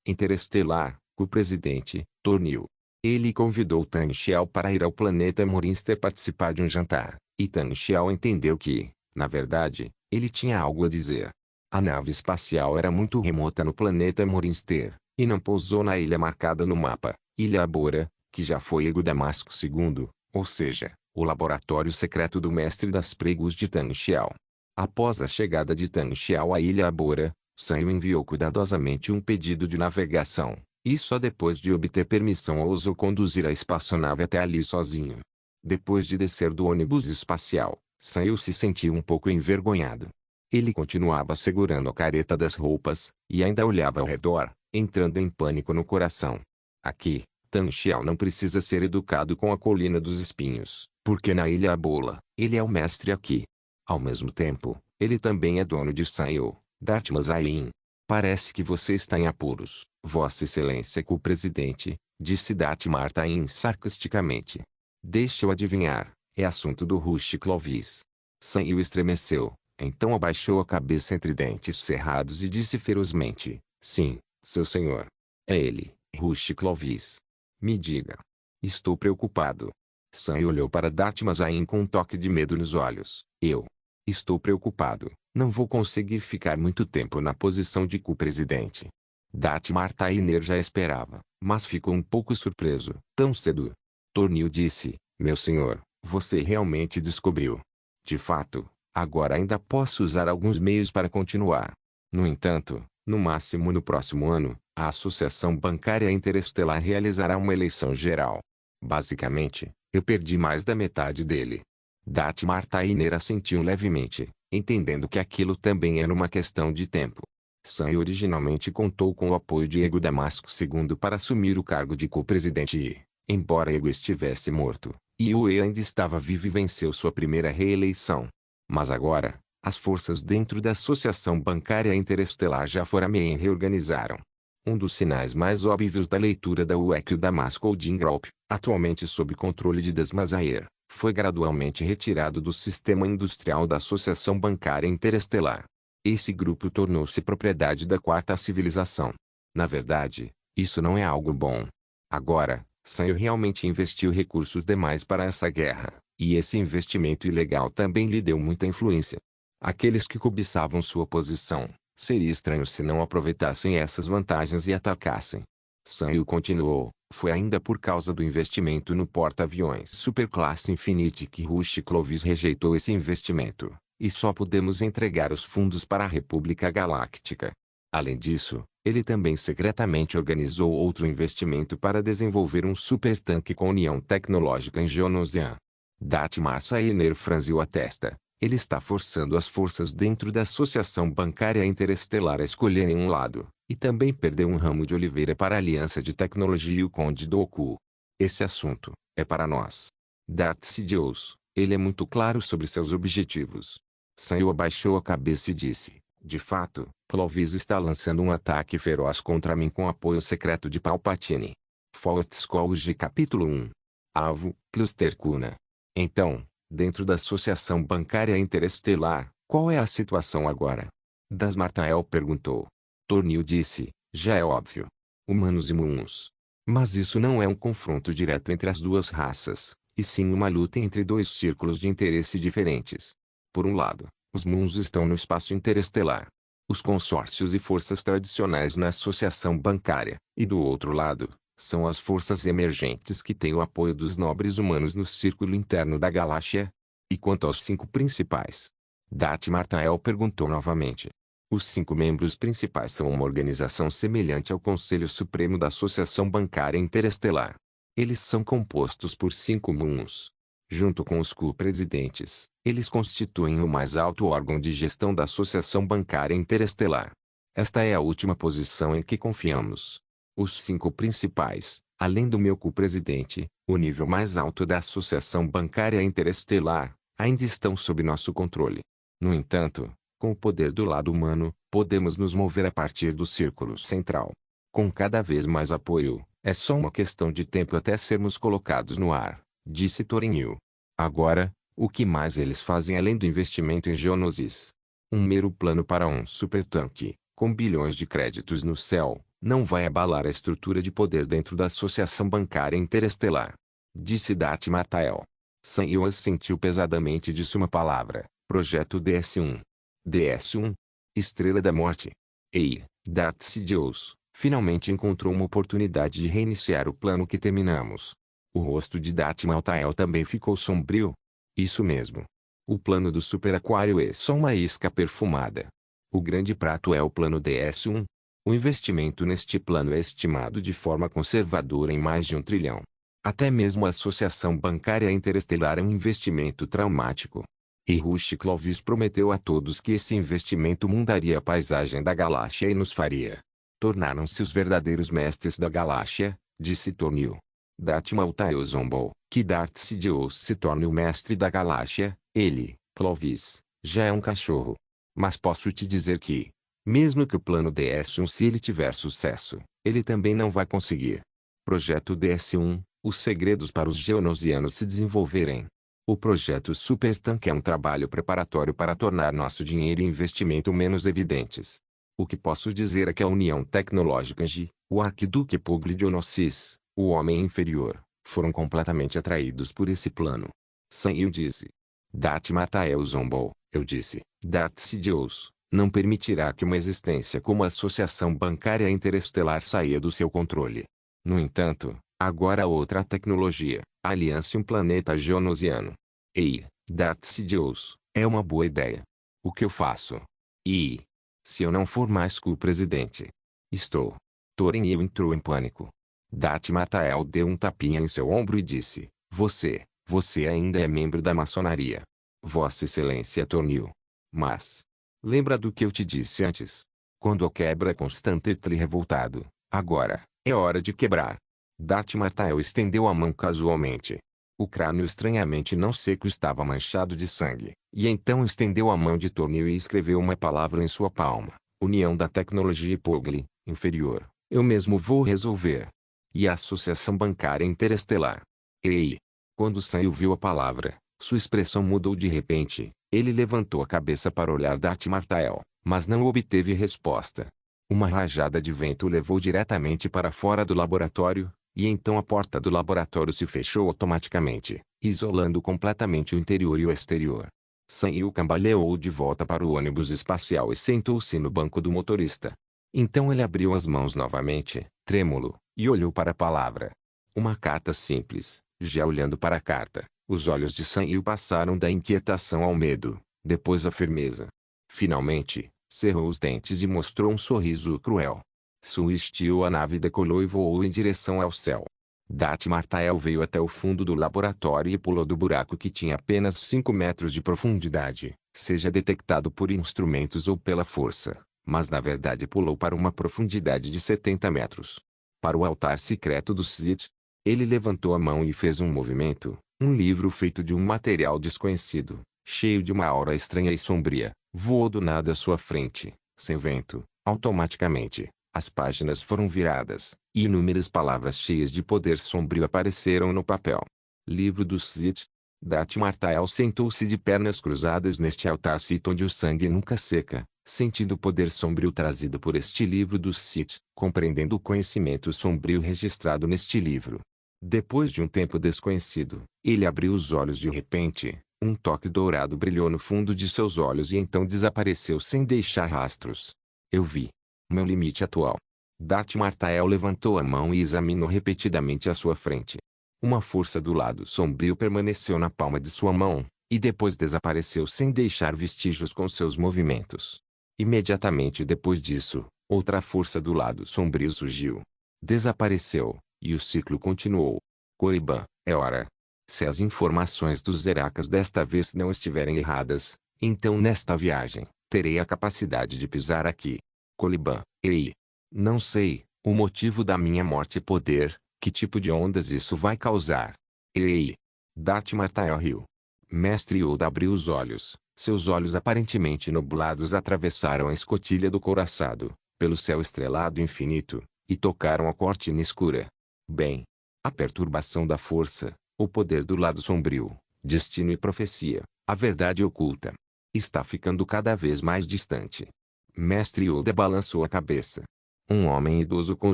Interestelar, o presidente, Tornil. Ele convidou Tang Xiao para ir ao planeta Morinster participar de um jantar, e Tang Xiao entendeu que, na verdade, ele tinha algo a dizer. A nave espacial era muito remota no planeta Morinster, e não pousou na ilha marcada no mapa, Ilha Abora, que já foi Ego Damasco II, ou seja, o laboratório secreto do mestre das pregos de Tang Xiao. Após a chegada de Tang Xiao à Ilha Abora, Sanyo enviou cuidadosamente um pedido de navegação, e só depois de obter permissão ousou conduzir a espaçonave até ali sozinho. Depois de descer do ônibus espacial, Sanyo se sentiu um pouco envergonhado. Ele continuava segurando a careta das roupas, e ainda olhava ao redor, entrando em pânico no coração. Aqui, Tang Xiao não precisa ser educado com a Colina dos Espinhos, porque na Ilha Abola, ele é o mestre aqui. Ao mesmo tempo, ele também é dono de Sanyo, Darth Mazarin. Parece que você está em apuros, Vossa Excelência co-presidente, disse Darth Martain sarcasticamente. Deixa eu adivinhar, é assunto do Rush Clovis. Sanyo estremeceu, então abaixou a cabeça entre dentes cerrados e disse ferozmente, sim, seu senhor. É ele, Rush Clovis. Me diga. Estou preocupado. Sanyo olhou para Darth Mazarin com um toque de medo nos olhos. Eu estou preocupado. Não vou conseguir ficar muito tempo na posição de co-presidente. Darth Martainer já esperava, mas ficou um pouco surpreso. Tão cedo? Tornil disse, meu senhor, você realmente descobriu. De fato, agora ainda posso usar alguns meios para continuar. No entanto, no máximo no próximo ano, a Associação Bancária Interestelar realizará uma eleição geral. Basicamente, eu perdi mais da metade dele. Darth Martainer assentiu levemente, entendendo que aquilo também era uma questão de tempo. Sanyo originalmente contou com o apoio de Ego Damasco II para assumir o cargo de co-presidente e, embora Ego estivesse morto, Yue ainda estava vivo e venceu sua primeira reeleição. Mas agora, as forças dentro da Associação Bancária Interestelar já foram reorganizaram. Um dos sinais mais óbvios da leitura da UE é que o Damasco Holding Group, atualmente sob controle de Desmazaer, foi gradualmente retirado do sistema industrial da Associação Bancária Interestelar. Esse grupo tornou-se propriedade da quarta civilização. Na verdade, isso não é algo bom. Agora, Sanyu realmente investiu recursos demais para essa guerra, e esse investimento ilegal também lhe deu muita influência. Aqueles que cobiçavam sua posição, seria estranho se não aproveitassem essas vantagens e atacassem. Sanyu continuou, foi ainda por causa do investimento no porta-aviões Superclasse Infinity que Rush Clovis rejeitou esse investimento, e só pudemos entregar os fundos para a República Galáctica. Além disso, ele também secretamente organizou outro investimento para desenvolver um supertanque com união tecnológica em Geonosian. Datmar Sainer franziu a testa. Ele está forçando as forças dentro da Associação Bancária Interestelar a escolherem um lado, e também perdeu um ramo de oliveira para a Aliança de Tecnologia e o Conde Dooku. Esse assunto é para nós. Darth Sidious, ele é muito claro sobre seus objetivos. Sanyu abaixou a cabeça e disse, de fato, Clovis está lançando um ataque feroz contra mim com apoio secreto de Palpatine. Fortescue capítulo 1. Avo, Cluster Cuna. Então, dentro da Associação Bancária Interestelar, qual é a situação agora? Das Martael perguntou. Tornil disse, já é óbvio. Humanos e Moons. Mas isso não é um confronto direto entre as duas raças, e sim uma luta entre dois círculos de interesse diferentes. Por um lado, os Moons estão no espaço interestelar. Os consórcios e forças tradicionais na associação bancária, e do outro lado, são as forças emergentes que têm o apoio dos nobres humanos no círculo interno da galáxia. E quanto aos 5 principais? Darth Martael perguntou novamente. Os 5 membros principais são uma organização semelhante ao Conselho Supremo da Associação Bancária Interestelar. Eles são compostos por 5 Moons. Junto com os co-presidentes, eles constituem o mais alto órgão de gestão da Associação Bancária Interestelar. Esta é a última posição em que confiamos. Os 5 principais, além do meu co-presidente, o nível mais alto da Associação Bancária Interestelar, ainda estão sob nosso controle. No entanto, com o poder do lado humano, podemos nos mover a partir do círculo central. Com cada vez mais apoio, é só uma questão de tempo até sermos colocados no ar, disse Torinho. Agora, o que mais eles fazem além do investimento em Geonosis? Um mero plano para um supertanque, com bilhões de créditos no céu, não vai abalar a estrutura de poder dentro da Associação Bancária Interestelar. Disse Darth Martael. Sanyu assentiu pesadamente e disse uma palavra, Projeto DS-1. DS-1? Estrela da Morte. Ei, Darth Sidious, finalmente encontrou uma oportunidade de reiniciar o plano que terminamos. O rosto de Darth Martael também ficou sombrio. Isso mesmo. O plano do Super Aquário é só uma isca perfumada. O grande prato é o plano DS-1. O investimento neste plano é estimado de forma conservadora em mais de 1 trilhão. Até mesmo a Associação Bancária Interestelar é um investimento traumático. E Rush Clovis prometeu a todos que esse investimento mudaria a paisagem da galáxia e nos faria. Tornaram-se os verdadeiros mestres da galáxia, disse Tornil. Darth Martael zombou, que Darth Sidious se torne o mestre da galáxia, ele, Clovis, já é um cachorro. Mas posso te dizer que, mesmo que o plano DS-1 se ele tiver sucesso, ele também não vai conseguir. Projeto DS-1, os segredos para os geonosianos se desenvolverem. O projeto Supertanque é um trabalho preparatório para tornar nosso dinheiro e investimento menos evidentes. O que posso dizer é que a União Tecnológica G, o Arquiduque Pugli Geonosis, o Homem Inferior, foram completamente atraídos por esse plano. Sanyu disse. Darth Martael zombou, eu disse, Darth Sidious, não permitirá que uma existência como a Associação Bancária Interestelar saia do seu controle. No entanto, agora há outra tecnologia, a aliança em um planeta geonosiano. Ei, Darth Sidious, é uma boa ideia. O que eu faço? E se eu não for mais co-presidente? Estou. Torinho entrou em pânico. Darth Martael deu um tapinha em seu ombro e disse, você ainda é membro da maçonaria. Vossa Excelência Tornil. Mas, lembra do que eu te disse antes? Quando a quebra é constante e revoltado, agora, é hora de quebrar. Darth Martael estendeu a mão casualmente. O crânio estranhamente não seco estava manchado de sangue, e então estendeu a mão de Tornil e escreveu uma palavra em sua palma. União da Tecnologia Pugli, inferior, eu mesmo vou resolver. E a Associação Bancária Interestelar. Ei! Quando Sanyu viu a palavra, sua expressão mudou de repente. Ele levantou a cabeça para olhar Darth Martael, mas não obteve resposta. Uma rajada de vento o levou diretamente para fora do laboratório, E então a porta do laboratório se fechou automaticamente, isolando completamente o interior e o exterior. Sam-Yu cambaleou de volta para o ônibus espacial e sentou-se no banco do motorista. Então ele abriu as mãos novamente, trêmulo, e olhou para a palavra. Uma carta simples. Já olhando para a carta, os olhos de Sam-Yu passaram da inquietação ao medo, depois à firmeza. Finalmente, cerrou os dentes e mostrou um sorriso cruel. Suistiu a nave decolou e voou em direção ao céu. Darth Martael veio até o fundo do laboratório e pulou do buraco que tinha apenas 5 metros de profundidade, seja detectado por instrumentos ou pela força, mas na verdade pulou para uma profundidade de 70 metros. Para o altar secreto do Sith. Ele levantou a mão e fez um movimento, um livro feito de um material desconhecido, cheio de uma aura estranha e sombria, voou do nada à sua frente, sem vento, automaticamente. As páginas foram viradas, e inúmeras palavras cheias de poder sombrio apareceram no papel. Livro dos Sith. Darth Martael sentou-se de pernas cruzadas neste altar Sith onde o sangue nunca seca, sentindo o poder sombrio trazido por este livro dos Sith, compreendendo o conhecimento sombrio registrado neste livro. Depois de um tempo desconhecido, ele abriu os olhos de repente, um toque dourado brilhou no fundo de seus olhos e então desapareceu sem deixar rastros. Eu vi. Meu limite atual. Darth Martael levantou a mão e examinou repetidamente à sua frente. Uma força do lado sombrio permaneceu na palma de sua mão, e depois desapareceu sem deixar vestígios com seus movimentos. Imediatamente depois disso, outra força do lado sombrio surgiu. Desapareceu, e o ciclo continuou. Korriban, é hora. Se as informações dos Zeracas desta vez não estiverem erradas, então nesta viagem, terei a capacidade de pisar aqui. Korriban, ei. Não sei, o motivo da minha morte e poder, que tipo de ondas isso vai causar. Ei. Darth Martael riu. Mestre Yoda abriu os olhos, seus olhos aparentemente nublados atravessaram a escotilha do couraçado, pelo céu estrelado infinito, e tocaram a cortina escura. Bem. A perturbação da força, o poder do lado sombrio, destino e profecia, a verdade oculta. Está ficando cada vez mais distante. Mestre Yoda balançou a cabeça. Um homem idoso com o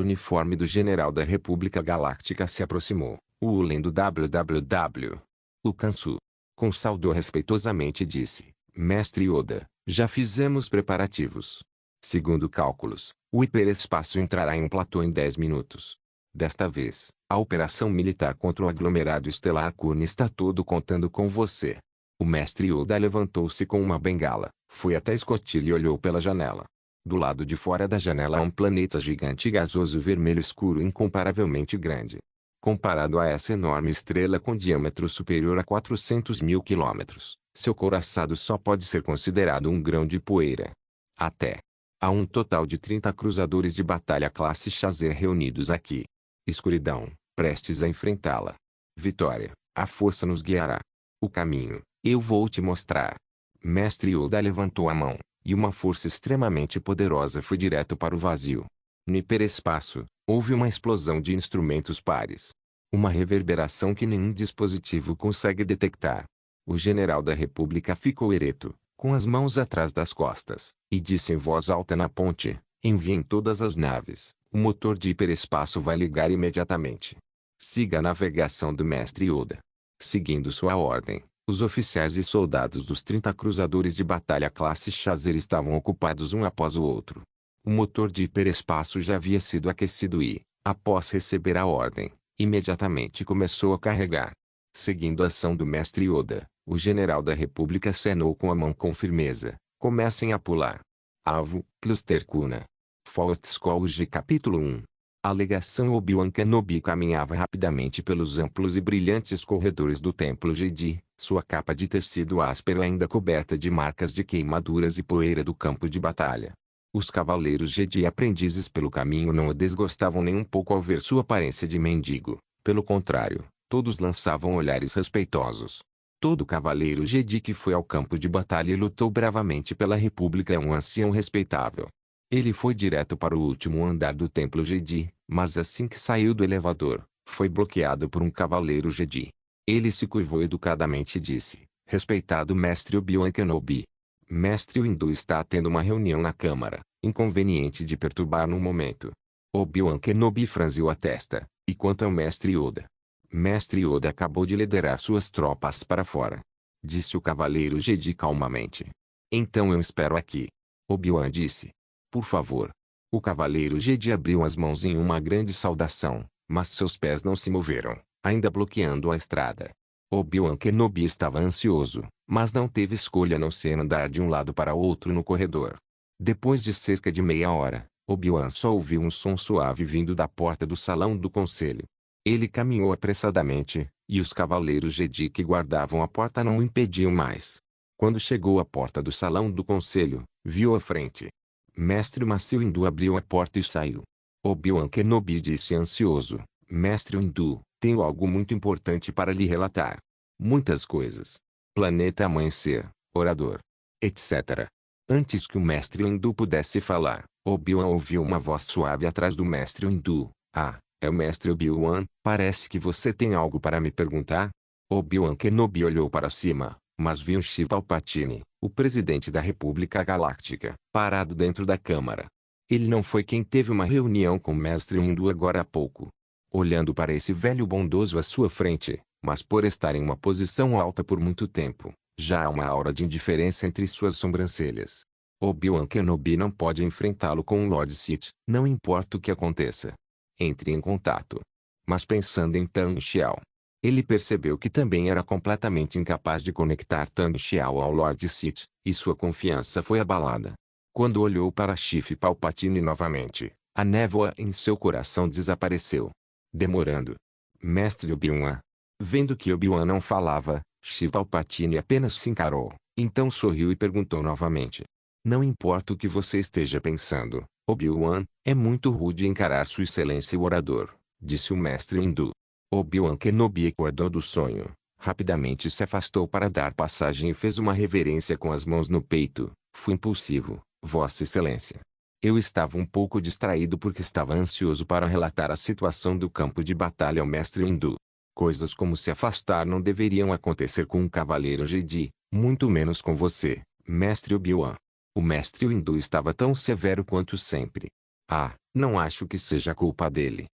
uniforme do general da República Galáctica se aproximou, o lendo www. O Kansu. Consaudou respeitosamente e disse, Mestre Yoda, já fizemos preparativos. Segundo cálculos, o hiperespaço entrará em um platô em 10 minutos. Desta vez, a operação militar contra o aglomerado estelar Kurn está todo contando com você. O mestre Yoda levantou-se com uma bengala, foi até a escotilha e olhou pela janela. Do lado de fora da janela há um planeta gigante gasoso vermelho escuro incomparavelmente grande. Comparado a essa enorme estrela com diâmetro superior a 400 mil quilômetros, seu couraçado só pode ser considerado um grão de poeira. Até. Há um total de 30 cruzadores de batalha classe Chaser reunidos aqui. Escuridão, prestes a enfrentá-la. Vitória, a força nos guiará. O caminho, eu vou te mostrar. Mestre Yoda levantou a mão, e uma força extremamente poderosa foi direto para o vazio. No hiperespaço, houve uma explosão de instrumentos pares. Uma reverberação que nenhum dispositivo consegue detectar. O general da República ficou ereto, com as mãos atrás das costas, e disse em voz alta na ponte, enviem todas as naves, o motor de hiperespaço vai ligar imediatamente. Siga a navegação do mestre Yoda. Seguindo sua ordem, os oficiais e soldados dos 30 cruzadores de batalha classe Chaser estavam ocupados um após o outro. O motor de hiperespaço já havia sido aquecido e, após receber a ordem, imediatamente começou a carregar. Seguindo a ação do mestre Yoda, o general da República acenou com a mão com firmeza. Comecem a pular. Alvo, Cluster Cuna. Fort Scourge Capítulo 1. A alegação Obi-Wan Kenobi caminhava rapidamente pelos amplos e brilhantes corredores do Templo Jedi, sua capa de tecido áspero ainda coberta de marcas de queimaduras e poeira do campo de batalha. Os cavaleiros Jedi aprendizes pelo caminho não o desgostavam nem um pouco ao ver sua aparência de mendigo, pelo contrário, todos lançavam olhares respeitosos. Todo cavaleiro Jedi que foi ao campo de batalha e lutou bravamente pela República é um ancião respeitável. Ele foi direto para o último andar do Templo Jedi, mas assim que saiu do elevador, foi bloqueado por um cavaleiro Jedi. Ele se curvou educadamente e disse, respeitado mestre Obi-Wan Kenobi. Mestre Windu está tendo uma reunião na Câmara, inconveniente de perturbar no momento. Obi-Wan Kenobi franziu a testa, E quanto ao mestre Yoda? Mestre Yoda acabou de liderar suas tropas para fora. Disse o cavaleiro Jedi calmamente. Então eu espero aqui. Obi-Wan disse. Por favor. O cavaleiro Jedi abriu as mãos em uma grande saudação, mas seus pés não se moveram, ainda bloqueando a estrada. Obi-Wan Kenobi estava ansioso, mas não teve escolha a não ser andar de um lado para outro no corredor. Depois de cerca de meia hora, Obi-Wan só ouviu um som suave vindo da porta do salão do conselho. Ele caminhou apressadamente, e os cavaleiros Jedi que guardavam a porta não o impediam mais. Quando chegou à porta do salão do conselho, viu à frente. Mestre Macio Windu abriu a porta e saiu. Obi-Wan Kenobi disse ansioso, Mestre Windu, tenho algo muito importante para lhe relatar. Muitas coisas. Planeta amanhecer, orador, etc. Antes que o mestre Windu pudesse falar, Obi-Wan ouviu uma voz suave atrás do mestre Windu. Ah, é o mestre Obi-Wan, parece que você tem algo para me perguntar? Obi-Wan Kenobi olhou para cima, mas viu Sheev Palpatine, o presidente da República Galáctica, parado dentro da câmara. Ele não foi quem teve uma reunião com o mestre Windu agora há pouco. Olhando para esse velho bondoso à sua frente, mas por estar em uma posição alta por muito tempo, já há uma aura de indiferença entre suas sobrancelhas. Obi-Wan Kenobi não pode enfrentá-lo com o Lord Sith, não importa o que aconteça. Entre em contato. Mas pensando em Tang Xiao, ele percebeu que também era completamente incapaz de conectar Tang Xiao ao Lord Sith, e sua confiança foi abalada. Quando olhou para Sheev Palpatine novamente, a névoa em seu coração desapareceu. Demorando. Mestre Obi-Wan. Vendo que Obi-Wan não falava, Sheev Palpatine apenas se encarou, então sorriu e perguntou novamente. Não importa o que você esteja pensando, Obi-Wan, é muito rude encarar Sua Excelência o orador, disse o mestre Windu. Obi-Wan Kenobi acordou do sonho, rapidamente se afastou para dar passagem e fez uma reverência com as mãos no peito. Fui impulsivo, Vossa Excelência. Eu estava um pouco distraído porque estava ansioso para relatar a situação do campo de batalha ao mestre Windu. Coisas como se afastar não deveriam acontecer com um cavaleiro Jedi, muito menos com você, mestre Obi-Wan. O mestre Windu estava tão severo quanto sempre. Ah, não acho que seja culpa dele.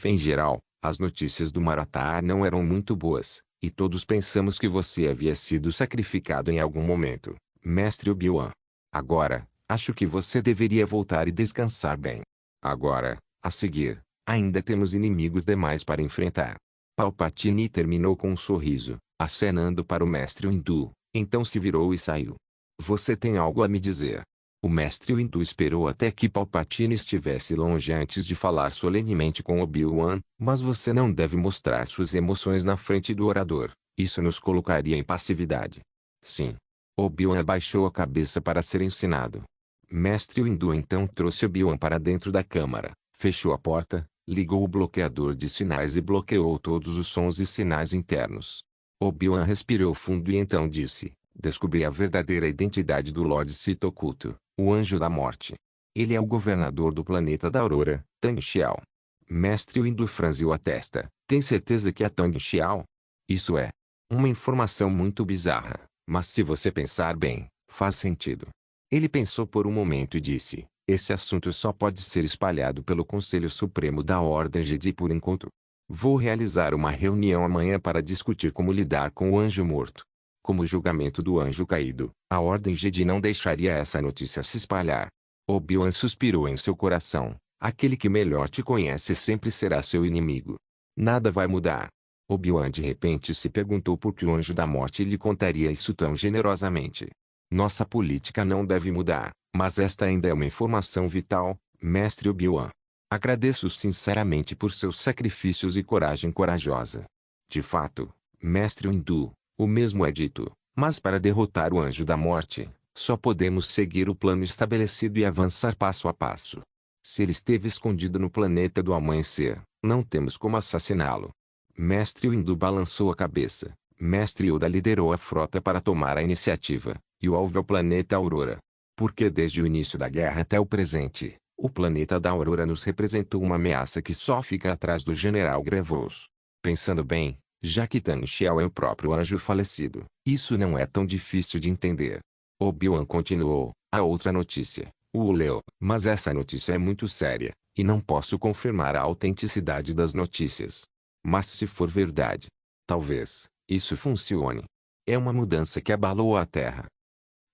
Em geral, as notícias do Marathar não eram muito boas, e todos pensamos que você havia sido sacrificado em algum momento, mestre Obi-Wan. Agora, acho que você deveria voltar e descansar bem. Agora, a seguir, ainda temos inimigos demais para enfrentar. Palpatine terminou com um sorriso, acenando para o mestre Windu, então se virou e saiu. Você tem algo a me dizer? O mestre Windu esperou até que Palpatine estivesse longe antes de falar solenemente com Obi-Wan, mas você não deve mostrar suas emoções na frente do orador, isso nos colocaria em passividade. Sim. Obi-Wan abaixou a cabeça para ser ensinado. Mestre Windu então trouxe Obi-Wan para dentro da câmara, fechou a porta, ligou o bloqueador de sinais e bloqueou todos os sons e sinais internos. Obi-Wan respirou fundo e então disse, descobri a verdadeira identidade do Lord Sith oculto, o Anjo da Morte. Ele é o governador do planeta da Aurora, Tang Xiao. Mestre Windu franziu a testa. Tem certeza que é Tang Xiao? Isso é uma informação muito bizarra, mas se você pensar bem, faz sentido. Ele pensou por um momento e disse, esse assunto só pode ser espalhado pelo Conselho Supremo da Ordem Jedi por enquanto. Vou realizar uma reunião amanhã para discutir como lidar com o Anjo Morto. Como julgamento do Anjo Caído, a Ordem Jedi não deixaria essa notícia se espalhar. Obi-Wan suspirou em seu coração. Aquele que melhor te conhece sempre será seu inimigo. Nada vai mudar. Obi-Wan de repente se perguntou por que o Anjo da Morte lhe contaria isso tão generosamente. Nossa política não deve mudar, mas esta ainda é uma informação vital, mestre Obi-Wan. Agradeço sinceramente por seus sacrifícios e coragem corajosa. De fato, mestre Windu, o mesmo é dito, mas para derrotar o Anjo da Morte, só podemos seguir o plano estabelecido e avançar passo a passo. Se ele esteve escondido no planeta do amanhecer, não temos como assassiná-lo. Mestre Windu balançou a cabeça. Mestre Yoda liderou a frota para tomar a iniciativa, e o alvo é o planeta Aurora. Porque desde o início da guerra até o presente, o planeta da Aurora nos representou uma ameaça que só fica atrás do General Grievous. Pensando bem, já que Tang Xiao é o próprio anjo falecido, isso não é tão difícil de entender. Obi-Wan continuou, a outra notícia, o leu, mas essa notícia é muito séria. E não posso confirmar a autenticidade das notícias. Mas se for verdade, talvez isso funcione. É uma mudança que abalou a Terra.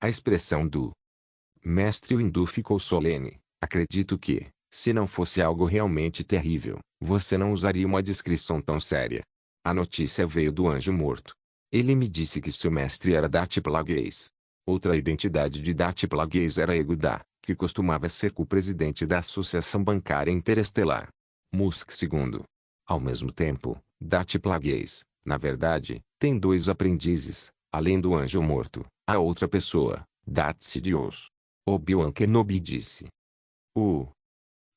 A expressão do mestre hindu ficou solene. Acredito que, se não fosse algo realmente terrível, você não usaria uma descrição tão séria. A notícia veio do anjo morto. Ele me disse que seu mestre era Dati Plagueis. Outra identidade de Dati Plagueis era Eguda, que costumava ser co-presidente da Associação Bancária Interestelar. Musk II. Ao mesmo tempo, Dati Plagueis, na verdade, tem dois aprendizes, além do anjo morto, a outra pessoa, Darth Sidious. Obi-Wan Kenobi disse. O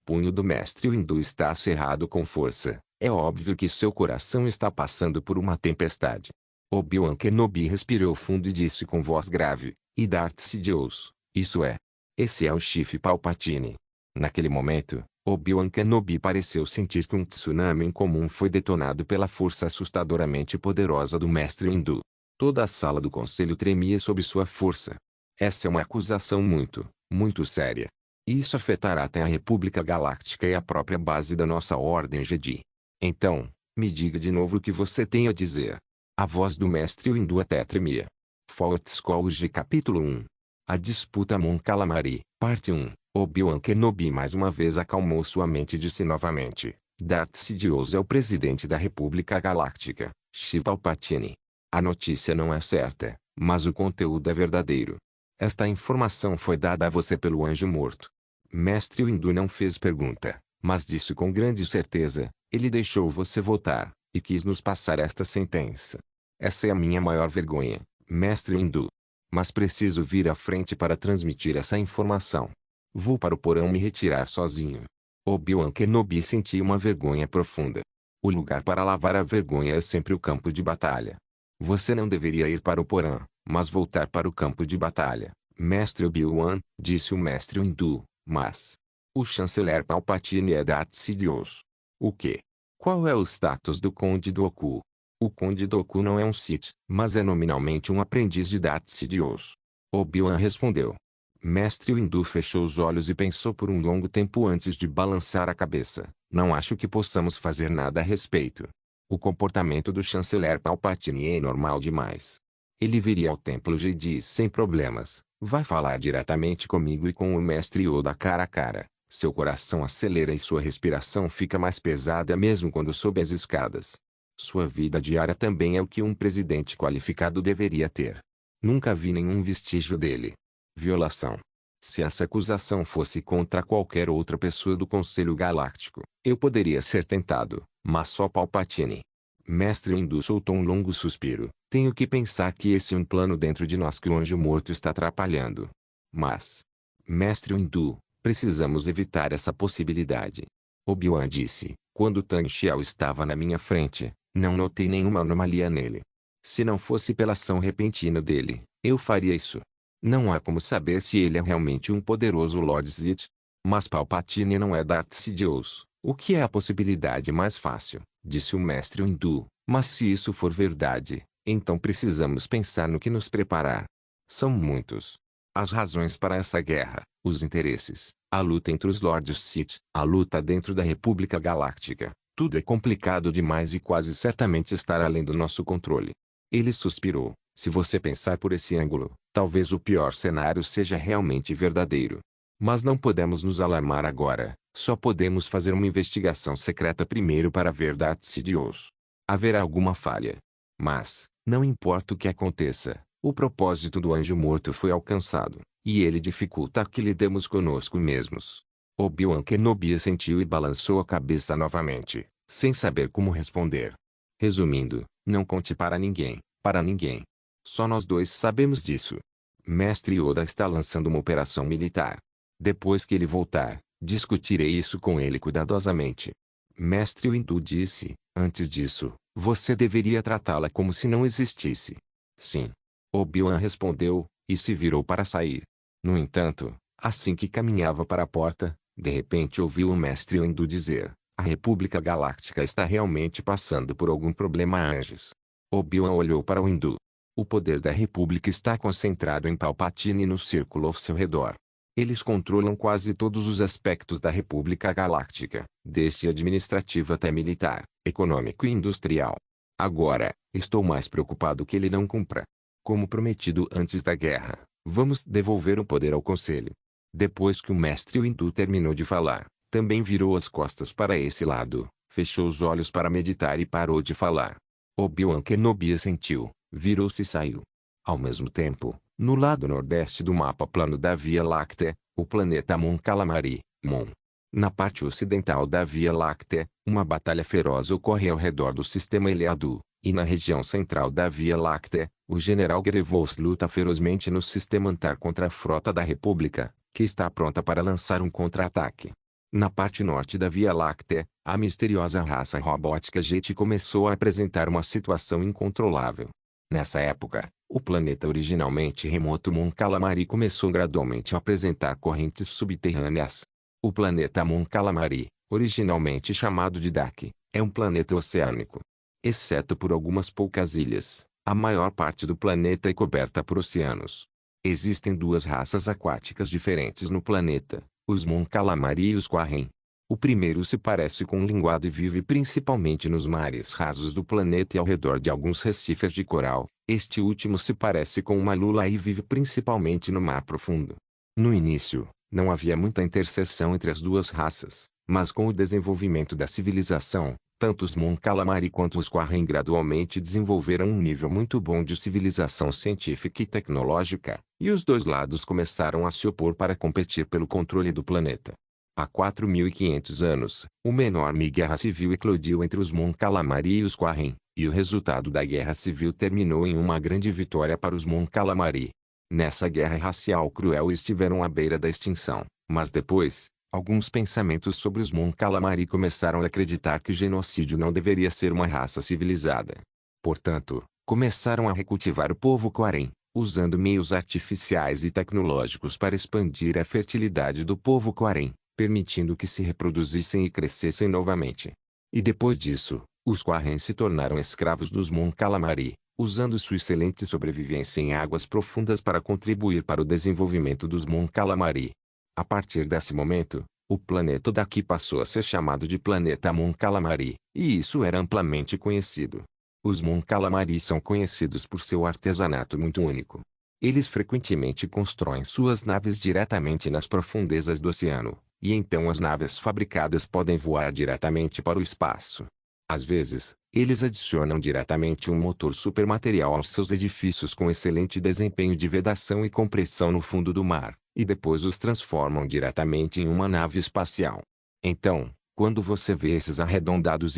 punho do mestre hindu está cerrado com força. É óbvio que seu coração está passando por uma tempestade. Obi-Wan Kenobi respirou fundo e disse com voz grave, e Darth Sidious, isso é. Esse é o Chief Palpatine. Naquele momento, Obi-Wan Kenobi pareceu sentir que um tsunami incomum foi detonado pela força assustadoramente poderosa do mestre hindu. Toda a sala do conselho tremia sob sua força. Essa é uma acusação muito, muito séria. Isso afetará até a República Galáctica e a própria base da nossa Ordem Jedi. Então, me diga de novo o que você tem a dizer. A voz do mestre hindu até tremia. Fort Scourge capítulo 1. A disputa Mon Calamari, parte 1. Obi-Wan Kenobi mais uma vez acalmou sua mente e disse novamente, Darth Sidious é o presidente da República Galáctica, Chief Palpatine. A notícia não é certa, mas o conteúdo é verdadeiro. Esta informação foi dada a você pelo anjo morto. Mestre hindu não fez pergunta, mas disse com grande certeza, ele deixou você votar, e quis nos passar esta sentença. Essa é a minha maior vergonha, mestre hindu. Mas preciso vir à frente para transmitir essa informação. Vou para o porão me retirar sozinho. Obi-Wan Kenobi sentiu uma vergonha profunda. O lugar para lavar a vergonha é sempre o campo de batalha. Você não deveria ir para o porão, mas voltar para o campo de batalha, mestre Obi-Wan, disse o mestre hindu, mas o chanceler Palpatine é Darth Sidious. O quê? Qual é o status do Conde Dooku? O Conde Dooku não é um Sith, mas é nominalmente um aprendiz de Darth Sidious. Obi-Wan respondeu. Mestre hindu fechou os olhos e pensou por um longo tempo antes de balançar a cabeça. Não acho que possamos fazer nada a respeito. O comportamento do chanceler Palpatine é normal demais. Ele viria ao templo Jedi sem problemas. Vai falar diretamente comigo e com o mestre Yoda cara a cara. Seu coração acelera e sua respiração fica mais pesada mesmo quando sobe as escadas. Sua vida diária também é o que um presidente qualificado deveria ter. Nunca vi nenhum vestígio dele. Violação. Se essa acusação fosse contra qualquer outra pessoa do Conselho Galáctico, eu poderia ser tentado, mas só Palpatine. Mestre hindu soltou um longo suspiro. Tenho que pensar que esse é um plano dentro de nós que o anjo morto está atrapalhando. Mas, mestre hindu, precisamos evitar essa possibilidade. Obi-Wan disse, quando Tan Xiao estava na minha frente, não notei nenhuma anomalia nele. Se não fosse pela ação repentina dele, eu faria isso. Não há como saber se ele é realmente um poderoso Lord Sith. Mas Palpatine não é Darth Sidious, o que é a possibilidade mais fácil, disse o mestre hindu. Mas se isso for verdade, então precisamos pensar no que nos preparar. São muitos as razões para essa guerra, os interesses, a luta entre os Lords Sith, a luta dentro da República Galáctica. Tudo é complicado demais e quase certamente estará além do nosso controle. Ele suspirou. Se você pensar por esse ângulo, talvez o pior cenário seja realmente verdadeiro. Mas não podemos nos alarmar agora, só podemos fazer uma investigação secreta primeiro para ver Darth Sidious. Haverá alguma falha. Mas, não importa o que aconteça, o propósito do anjo morto foi alcançado, e ele dificulta que lidemos conosco mesmos. Obi-Wan Kenobi assentiu e balançou a cabeça novamente, sem saber como responder. Resumindo, não conte para ninguém, para ninguém. Só nós dois sabemos disso. Mestre Yoda está lançando uma operação militar. Depois que ele voltar, discutirei isso com ele cuidadosamente. Mestre hindu disse, antes disso, você deveria tratá-la como se não existisse. Sim. Obi-Wan respondeu, e se virou para sair. No entanto, assim que caminhava para a porta, de repente ouviu o mestre hindu dizer, a República Galáctica está realmente passando por algum problema anjos. Obi-Wan olhou para o hindu. O poder da República está concentrado em Palpatine e no círculo ao seu redor. Eles controlam quase todos os aspectos da República Galáctica, desde administrativo até militar, econômico e industrial. Agora, estou mais preocupado que ele não cumpra. Como prometido antes da guerra, vamos devolver o poder ao Conselho. Depois que o mestre Windu terminou de falar, também virou as costas para esse lado, fechou os olhos para meditar e parou de falar. Obi-Wan Kenobi assentiu, virou-se e saiu. Ao mesmo tempo, no lado nordeste do mapa plano da Via Láctea, o planeta Mon Calamari, Mon. Na parte ocidental da Via Láctea, uma batalha feroz ocorre ao redor do sistema Eleadu, e na região central da Via Láctea, o general Grievous luta ferozmente no sistema Antar contra a frota da República, que está pronta para lançar um contra-ataque. Na parte norte da Via Láctea, a misteriosa raça robótica Jet começou a apresentar uma situação incontrolável. Nessa época, o planeta originalmente remoto Mon Calamari começou gradualmente a apresentar correntes subterrâneas. O planeta Mon Calamari, originalmente chamado de Dak, é um planeta oceânico. Exceto por algumas poucas ilhas, a maior parte do planeta é coberta por oceanos. Existem duas raças aquáticas diferentes no planeta, os Mon Calamari e os Quarren. O primeiro se parece com um linguado e vive principalmente nos mares rasos do planeta e ao redor de alguns recifes de coral. Este último se parece com uma lula e vive principalmente no mar profundo. No início, não havia muita interseção entre as duas raças, mas com o desenvolvimento da civilização, tanto os Mon Calamari quanto os Quarren gradualmente desenvolveram um nível muito bom de civilização científica e tecnológica, e os dois lados começaram a se opor para competir pelo controle do planeta. Há 4.500 anos, uma enorme guerra civil eclodiu entre os Mon Calamari e os Quarren, e o resultado da guerra civil terminou em uma grande vitória para os Mon Calamari. Nessa guerra racial cruel estiveram à beira da extinção, mas depois, alguns pensamentos sobre os Mon Calamari começaram a acreditar que o genocídio não deveria ser uma raça civilizada. Portanto, começaram a recultivar o povo Quarren, usando meios artificiais e tecnológicos para expandir a fertilidade do povo Quarren, permitindo que se reproduzissem e crescessem novamente. E depois disso, os Quarren se tornaram escravos dos Mon Calamari, usando sua excelente sobrevivência em águas profundas para contribuir para o desenvolvimento dos Mon Calamari. A partir desse momento, o planeta daqui passou a ser chamado de planeta Mon Calamari, e isso era amplamente conhecido. Os Mon Calamari são conhecidos por seu artesanato muito único. Eles frequentemente constroem suas naves diretamente nas profundezas do oceano, e então as naves fabricadas podem voar diretamente para o espaço. Às vezes, eles adicionam diretamente um motor supermaterial aos seus edifícios com excelente desempenho de vedação e compressão no fundo do mar, e depois os transformam diretamente em uma nave espacial. Então, quando você vê esses arredondados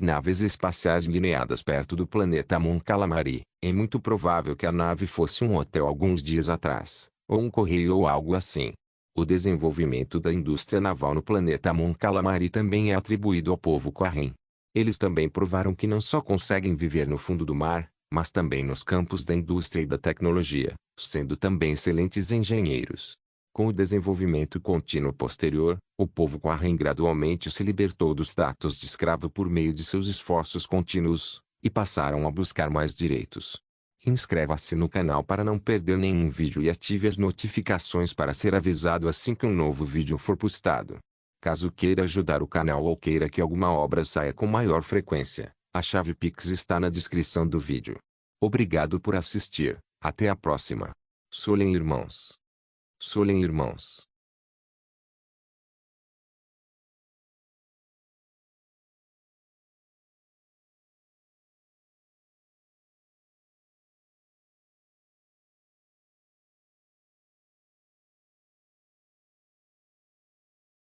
naves espaciais lineadas perto do planeta Mon Calamari, é muito provável que a nave fosse um hotel alguns dias atrás, ou um correio ou algo assim. O desenvolvimento da indústria naval no planeta Mon Calamari também é atribuído ao povo Quarren. Eles também provaram que não só conseguem viver no fundo do mar, mas também nos campos da indústria e da tecnologia, sendo também excelentes engenheiros. Com o desenvolvimento contínuo posterior, o povo Quarren gradualmente se libertou do status de escravo por meio de seus esforços contínuos, e passaram a buscar mais direitos. Inscreva-se no canal para não perder nenhum vídeo e ative as notificações para ser avisado assim que um novo vídeo for postado. Caso queira ajudar o canal ou queira que alguma obra saia com maior frequência, a chave Pix está na descrição do vídeo. Obrigado por assistir, até a próxima. Solem irmãos. Solem irmãos.